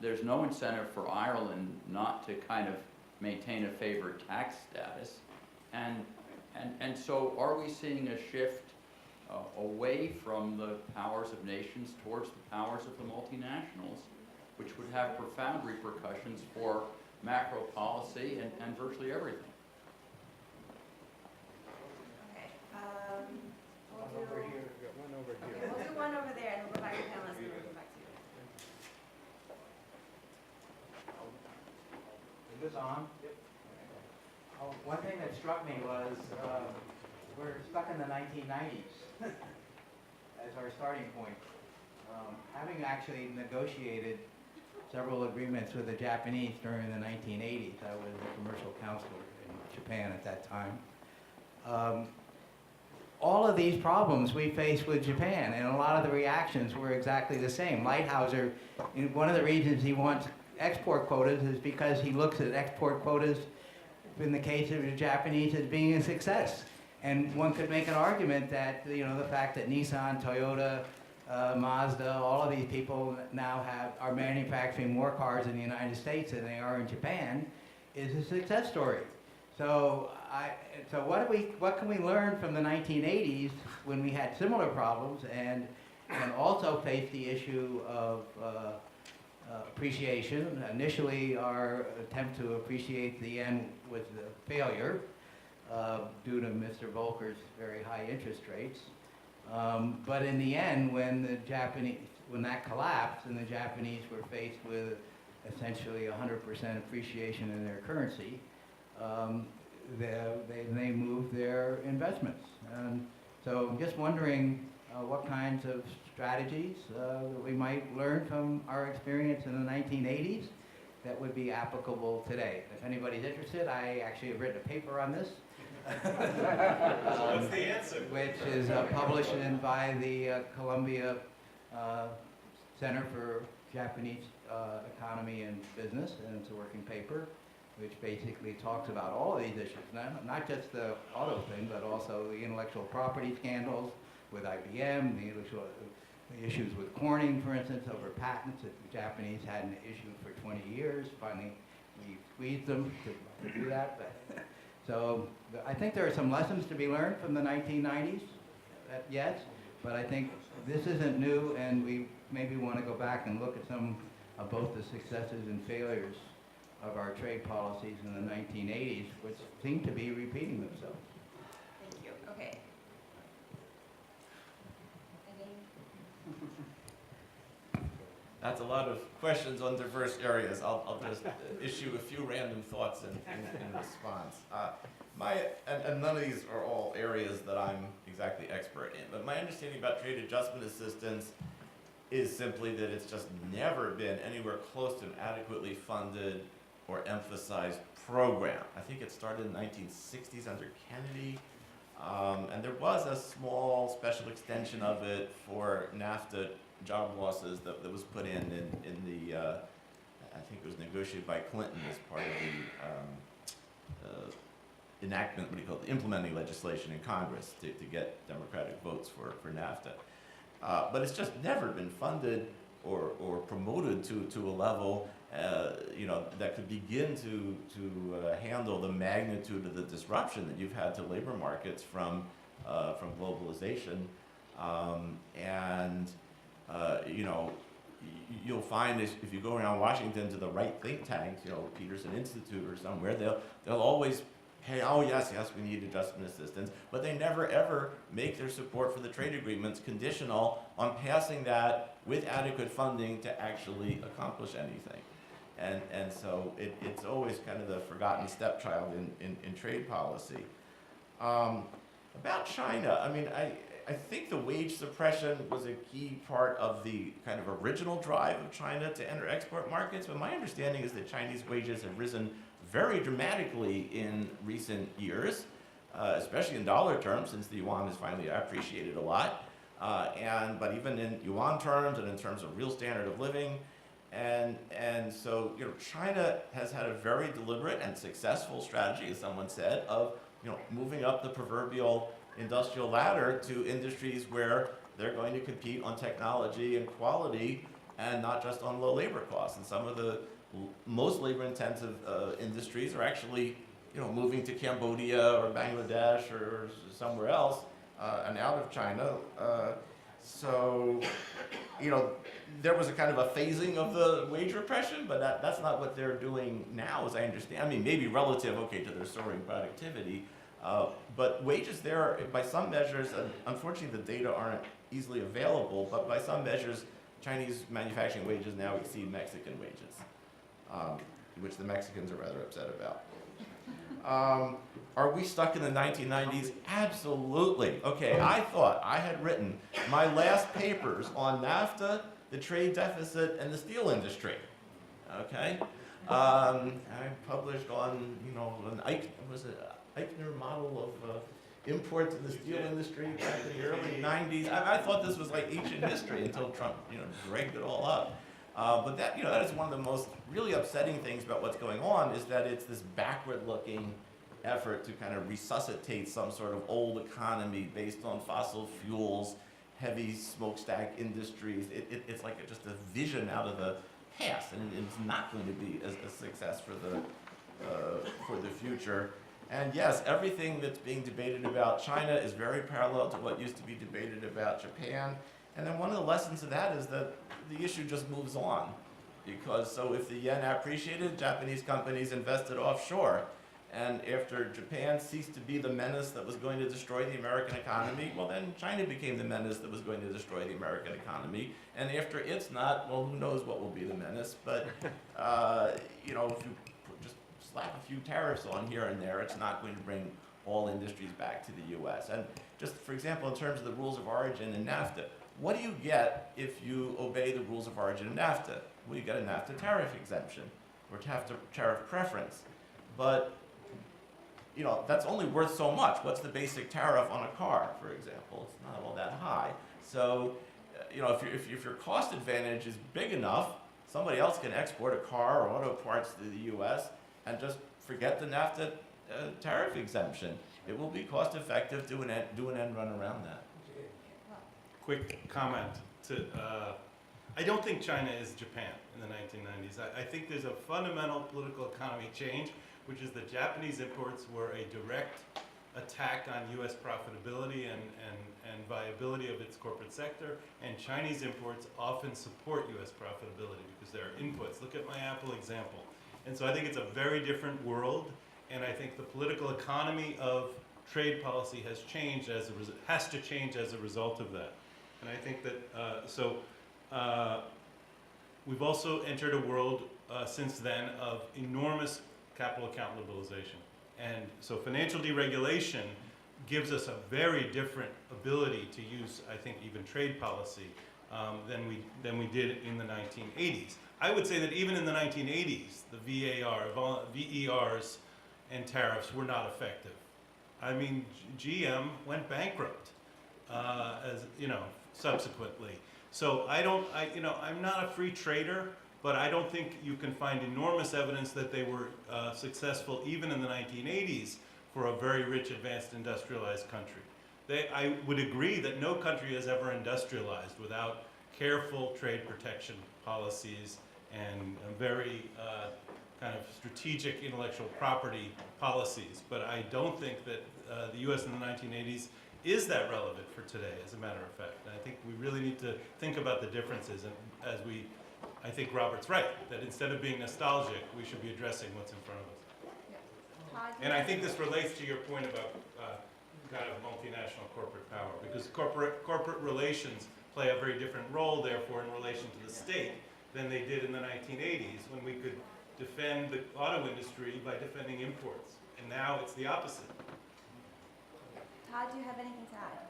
There's no incentive for Ireland not to kind of maintain a favored tax status, and so are we seeing a shift away from the powers of nations towards the powers of the multinationals, which would have profound repercussions for macro policy and virtually everything? Okay, we'll One do, over here, one over okay, here. we'll do one over there and we'll go back to panelists and we'll come back to you. Is this on? Yep. Oh, one thing that struck me was we're stuck in the 1990s as our starting point. Having actually negotiated several agreements with the Japanese during the 1980s, I was a commercial counselor in Japan at that time. All of these problems we faced with Japan, and a lot of the reactions were exactly the same. Lighthouser, one of the reasons he wants export quotas is because he looks at export quotas in the case of the Japanese as being a success. And one could make an argument that, the fact that Nissan, Toyota, Mazda, all of these people now are manufacturing more cars in the United States than they are in Japan is a success story. So what can we learn from the 1980s when we had similar problems and also faced the issue of appreciation? Initially, our attempt to appreciate the yen was a failure due to Mr. Volcker's very high interest rates. But in the end, when that collapsed and the Japanese were faced with essentially 100% appreciation in their currency, they moved their investments. So I'm just wondering what kinds of strategies that we might learn from our experience in the 1980s that would be applicable today. If anybody's interested, I actually have written a paper on this. What's the answer? Which is published by the Columbia Center for Japanese Economy and Business, and it's a working paper which basically talks about all of these issues, not just the auto thing, but also the intellectual property scandals, with IBM, the issues with Corning, for instance, over patents that the Japanese hadn't issued for 20 years. Finally, we squeezed them to do that. But so I think there are some lessons to be learned from the 1990s, yes, but I think this isn't new, and we maybe want to go back and look at some of both the successes and failures of our trade policies in the 1980s, which seem to be repeating themselves. Thank you. Okay. That's a lot of questions on diverse areas. I'll just issue a few random thoughts in response. And none of these are all areas that I'm exactly expert in, but my understanding about trade adjustment assistance is simply that it's just never been anywhere close to an adequately funded or emphasized program. I think it started in the 1960s under Kennedy, and there was a small special extension of it for NAFTA job losses that was put in the, I think it was negotiated by Clinton as part of the enactment, what do you call it, the implementing legislation in Congress to get Democratic votes for NAFTA. But it's just never been funded or promoted to a level that could begin to handle the magnitude of the disruption that you've had to labor markets from globalization. You'll find if you go around Washington to the right think tanks, Peterson Institute or somewhere, they'll always hey, oh yes, we need adjustment assistance, but they never ever make their support for the trade agreements conditional on passing that with adequate funding to actually accomplish anything. And so it's always kind of the forgotten stepchild in trade policy. About China, I mean, I think the wage suppression was a key part of the kind of original drive of China to enter export markets, but my understanding is that Chinese wages have risen very dramatically in recent years, especially in dollar terms, since the yuan has finally appreciated a lot, but even in yuan terms and in terms of real standard of living. And so, China has had a very deliberate and successful strategy, as someone said, of moving up the proverbial industrial ladder to industries where they're going to compete on technology and quality and not just on low labor costs. And some of the most labor-intensive industries are actually, moving to Cambodia or Bangladesh or somewhere else and out of China. So, there was a kind of a phasing of the wage repression, but that's not what they're doing now, as I understand. I mean, maybe relative, to their soaring productivity, but wages there, by some measures, unfortunately the data aren't easily available, but by some measures, Chinese manufacturing wages now exceed Mexican wages, which the Mexicans are rather upset about. Are we stuck in the 1990s? Absolutely. Okay, I thought I had written my last papers on NAFTA, the trade deficit, and the steel industry. Okay? I published on, an Eichner model of imports in the steel industry back in the early 90s. I thought this was like ancient history until Trump, dragged it all up. But that is one of the most really upsetting things about what's going on, is that it's this backward-looking effort to kind of resuscitate some sort of old economy based on fossil fuels, heavy smokestack industries. It's like just a vision out of the past, and it's not going to be a success for the future. And yes, everything that's being debated about China is very parallel to what used to be debated about Japan. And then one of the lessons of that is that the issue just moves on. So if the yen appreciated, Japanese companies invested offshore. And after Japan ceased to be the menace that was going to destroy the American economy, well then China became the menace that was going to destroy the American economy. And after it's not, well, who knows what will be the menace. But, if you just slap a few tariffs on here and there, it's not going to bring all industries back to the US. And just for example, in terms of the rules of origin in NAFTA, what do you get if you obey the rules of origin in NAFTA? Well, you get a NAFTA tariff exemption or tariff preference. But that's only worth so much. What's the basic tariff on a car, for example? It's not all that high. So, if your cost advantage is big enough, somebody else can export a car or auto parts to the US and just forget the NAFTA tariff exemption. It will be cost effective to do an end run around that. quick comment to, I don't think China is Japan in the 1990s. I think there's a fundamental political economy change, which is that Japanese imports were a direct attack on U.S. profitability and viability of its corporate sector, and Chinese imports often support U.S. profitability because there are inputs. Look at my Apple example. And so I think it's a very different world, and I think the political economy of trade policy has changed has to change as a result of that. And I think that, we've also entered a world since then of enormous capital account liberalization. And so financial deregulation gives us a very different ability to use, I think, even trade policy than we did in the 1980s. I would say that even in the 1980s, the VERs and tariffs were not effective. I mean, GM went bankrupt, as you know, subsequently. So I'm not a free trader, but I don't think you can find enormous evidence that they were successful even in the 1980s for a very rich, advanced, industrialized country. I would agree that no country has ever industrialized without careful trade protection policies and very kind of strategic intellectual property policies. But I don't think that the U.S. in the 1980s is that relevant for today, as a matter of fact. And I think we really need to think about the differences, and I think Robert's right, that instead of being nostalgic, we should be addressing what's in front of us. Todd, And I think this relates to your point about kind of multinational corporate power, because corporate relations play a very different role, therefore, in relation to the state than they did in the 1980s, when we could defend the auto industry by defending imports. And now it's the opposite. Todd, do you have anything to add?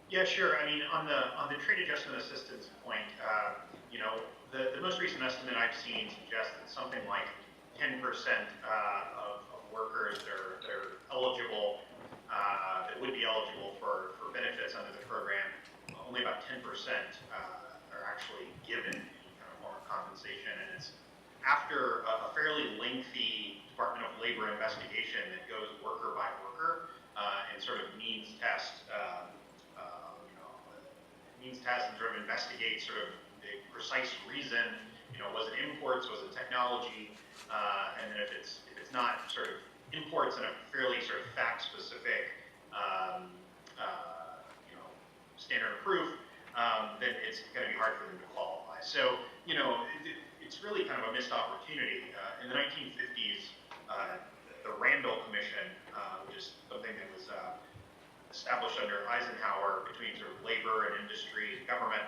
Yeah, sure. I mean, on the trade adjustment assistance point, the most recent estimate I've seen suggests that something like 10% of workers that are eligible, that would be eligible for benefits under the program, only about 10% are actually given any kind of form of compensation, and it's after a fairly lengthy Department of Labor investigation that goes worker by worker and sort of means test and sort of investigate sort of the precise reason. Was it imports? Was it technology? And then if it's not sort of imports in a fairly sort of fact-specific standard of proof, then it's going to be hard for them to qualify. So it's really kind of a missed opportunity. In the 1950s, the Randall Commission, which is something that was established under Eisenhower between sort of labor and industry and government,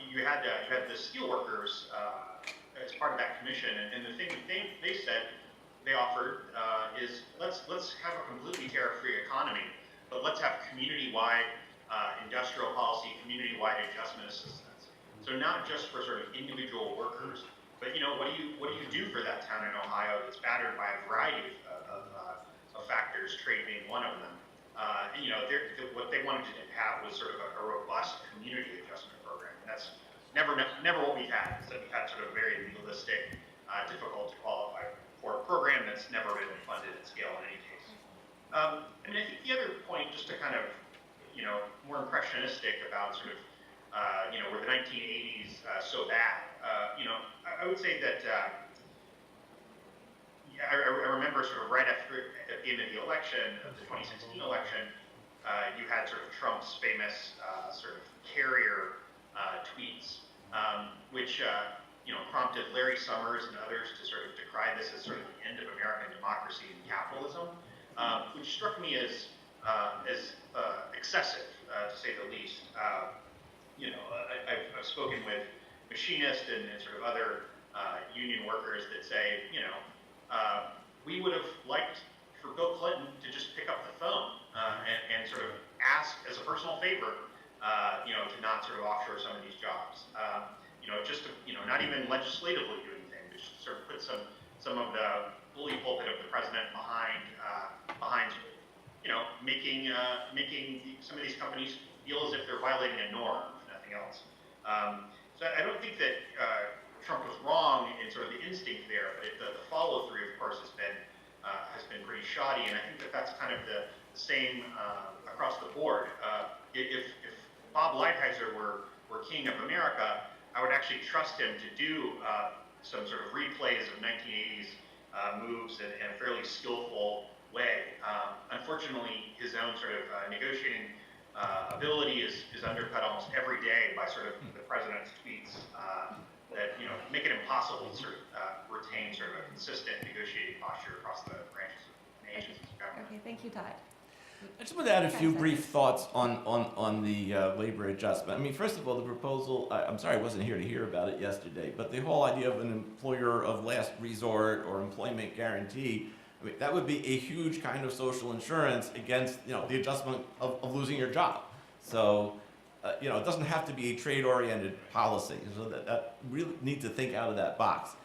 you had the steel workers as part of that commission, and the thing that they said, they offered is let's have a completely tariff-free economy, but let's have community-wide industrial policy, community-wide adjustment assistance. So not just for sort of individual workers, but what do you do for that town in Ohio that's battered by a variety of factors, trade being one of them. What they wanted to have was sort of a robust community adjustment program. And that's never what we've had. So we've had sort of very legalistic, difficult to qualify for a program that's never been funded at scale in any case. I think the other point, just to kind of, more impressionistic about sort of, were the 1980s so bad? I would say that I remember sort of right at the end of the election, of the 2016 election, you had sort of Trump's famous sort of carrier tweets, which prompted Larry Summers and others to sort of decry this as sort of the end of American democracy and capitalism, which struck me as excessive, to say the least. I've spoken with machinists and sort of other union workers that say, we would have liked for Bill Clinton to just pick up the phone and sort of ask as a personal favor, to not sort of offshore some of these jobs. Just to, not even legislatively do anything, to just sort of put some of the bully pulpit of the president behind making some of these companies feel as if they're violating a norm, if nothing else. So I don't think that Trump was wrong in sort of the instinct there, but the follow-through, of course, has been pretty shoddy, and I think that that's kind of the same across the board. if Bob Lighthizer were king of America, I would actually trust him to do some sort of replays of 1980s moves in a fairly skillful way. Unfortunately, his own sort of negotiating ability is undercut almost every day by sort of the president's tweets that make it impossible to sort of retain sort of a consistent negotiating posture across the branches and agencies of government. Okay, thank you, Todd. I just want to add a few brief thoughts on the labor adjustment. I mean, first of all, the proposal, I'm sorry I wasn't here to hear about it yesterday, but the whole idea of an employer of last resort or employment guarantee, I mean, that would be a huge kind of social insurance against, the adjustment of losing your job. So, it doesn't have to be a trade-oriented policy. So that really need to think out of that box.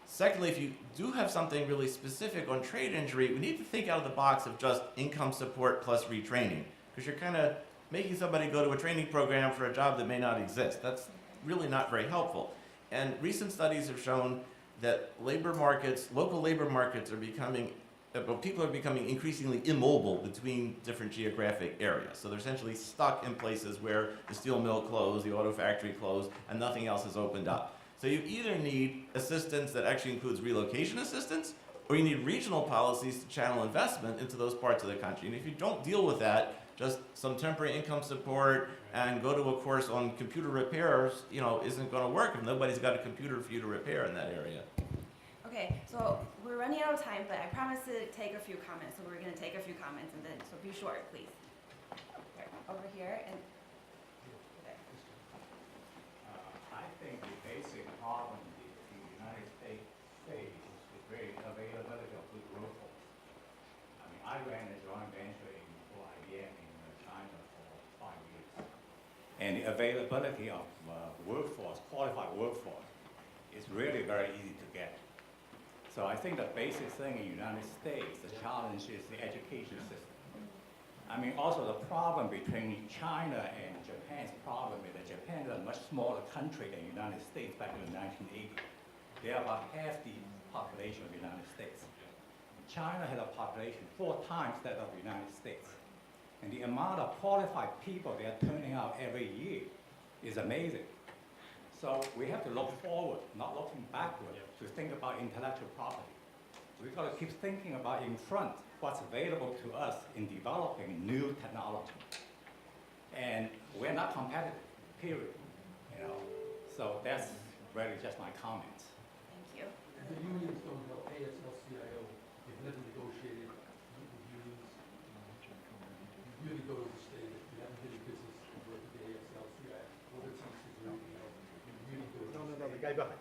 Secondly, if you do have something really specific on trade injury, we need to think out of the box of just income support plus retraining, because you're kind of making somebody go to a training program for a job that may not exist. That's really not very helpful. And recent studies have shown that local labor markets are becoming, people are becoming increasingly immobile between different geographic areas. So they're essentially stuck in places where the steel mill closed, the auto factory closed, and nothing else has opened up. So you either need assistance that actually includes relocation assistance, or you need regional policies to channel investment into those parts of the country. And if you don't deal with that, just some temporary income support and go to a course on computer repairs, isn't going to work if nobody's got a computer for you to repair in that area. Okay, so we're running out of time, but I promised to take a few comments, so we're going to take a few comments, and then, so be short, please. Here, over here, and there. I think the basic problem the United States faces is very availability of good workforce. I mean, I ran a joint venture for IBM in China for 5 years. And the availability of workforce, qualified workforce, is really very easy to get. So I think the basic thing in the United States, the challenge is the education system. I mean, also the problem between China and Japan's problem is that Japan is a much smaller country than the United States back in the 1980s. They are about half the population of the United States. China has a population 4 times that of the United States. And the amount of qualified people they are turning out every year is amazing. So we have to look forward, not looking backward, to think about intellectual property. We've got to keep thinking about in front, what's available to us in developing new technology. And we're not competitive, period. So that's really just my comments. Thank you. The unions don't help ASL-CIO. They've never negotiated with the unions. You really go to the state. If you haven't been in business, you work with the ASL-CIO. All the teachers or anything else. You really go to the state. the guy behind.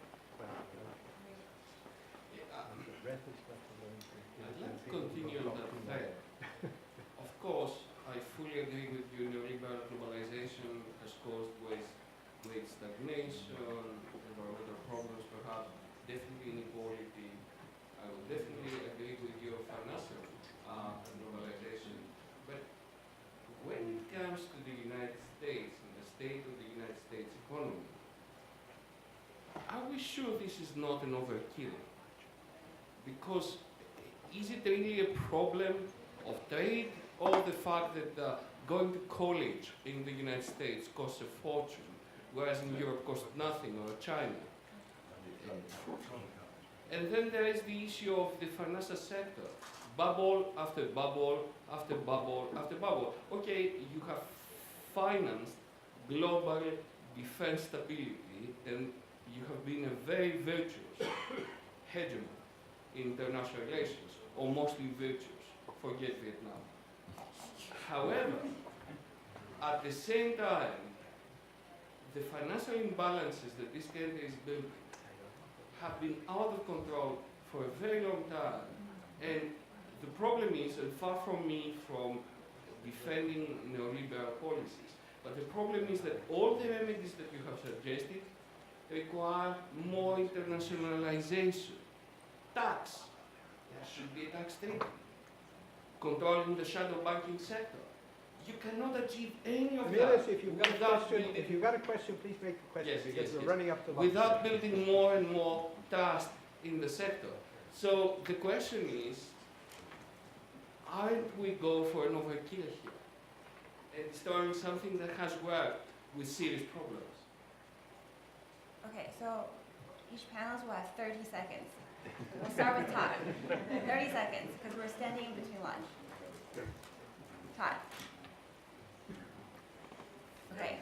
I'd like to continue on that thread. Of course, I fully agree with you. Neoliberal globalization has caused great stagnation, environmental problems perhaps, definitely inequality. I would definitely agree with your financial globalization. But when it comes to the United States and the state of the United States economy, are we sure this is not an overkill? Because is it really a problem of trade, or the fact that going to college in the United States costs a fortune, whereas in Europe costs nothing, or China? And then there is the issue of the financial sector. Bubble after bubble after bubble after bubble. Okay, you have financed global defense stability, and you have been a very virtuous hegemon in international relations, or mostly virtuous, forget Vietnam. However, at the same time, the financial imbalances that this country is building have been out of control for a very long time. And the problem is, and far from me from defending neoliberal policies, but the problem is that all the remedies that you have suggested require more internationalization. Tax. There should be a tax treaty. Controlling the shadow banking sector. You cannot achieve any of that If you've got a question, please make the question, because we're running up to lunch. without building more and more trust in the sector. So the question is, aren't we go for an overkill here? destroying something that has worked with serious problems. Okay, so each panelist will have 30 seconds. We'll start with Todd. 30 seconds, because we're standing in between lunch. Todd. Okay,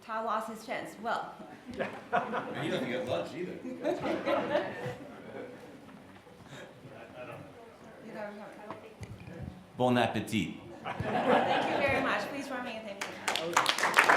Todd lost his chance. Well, And he doesn't get lunch either. you know what I'm talking Bon appetit. about. Thank you very much. Please join me in thanking.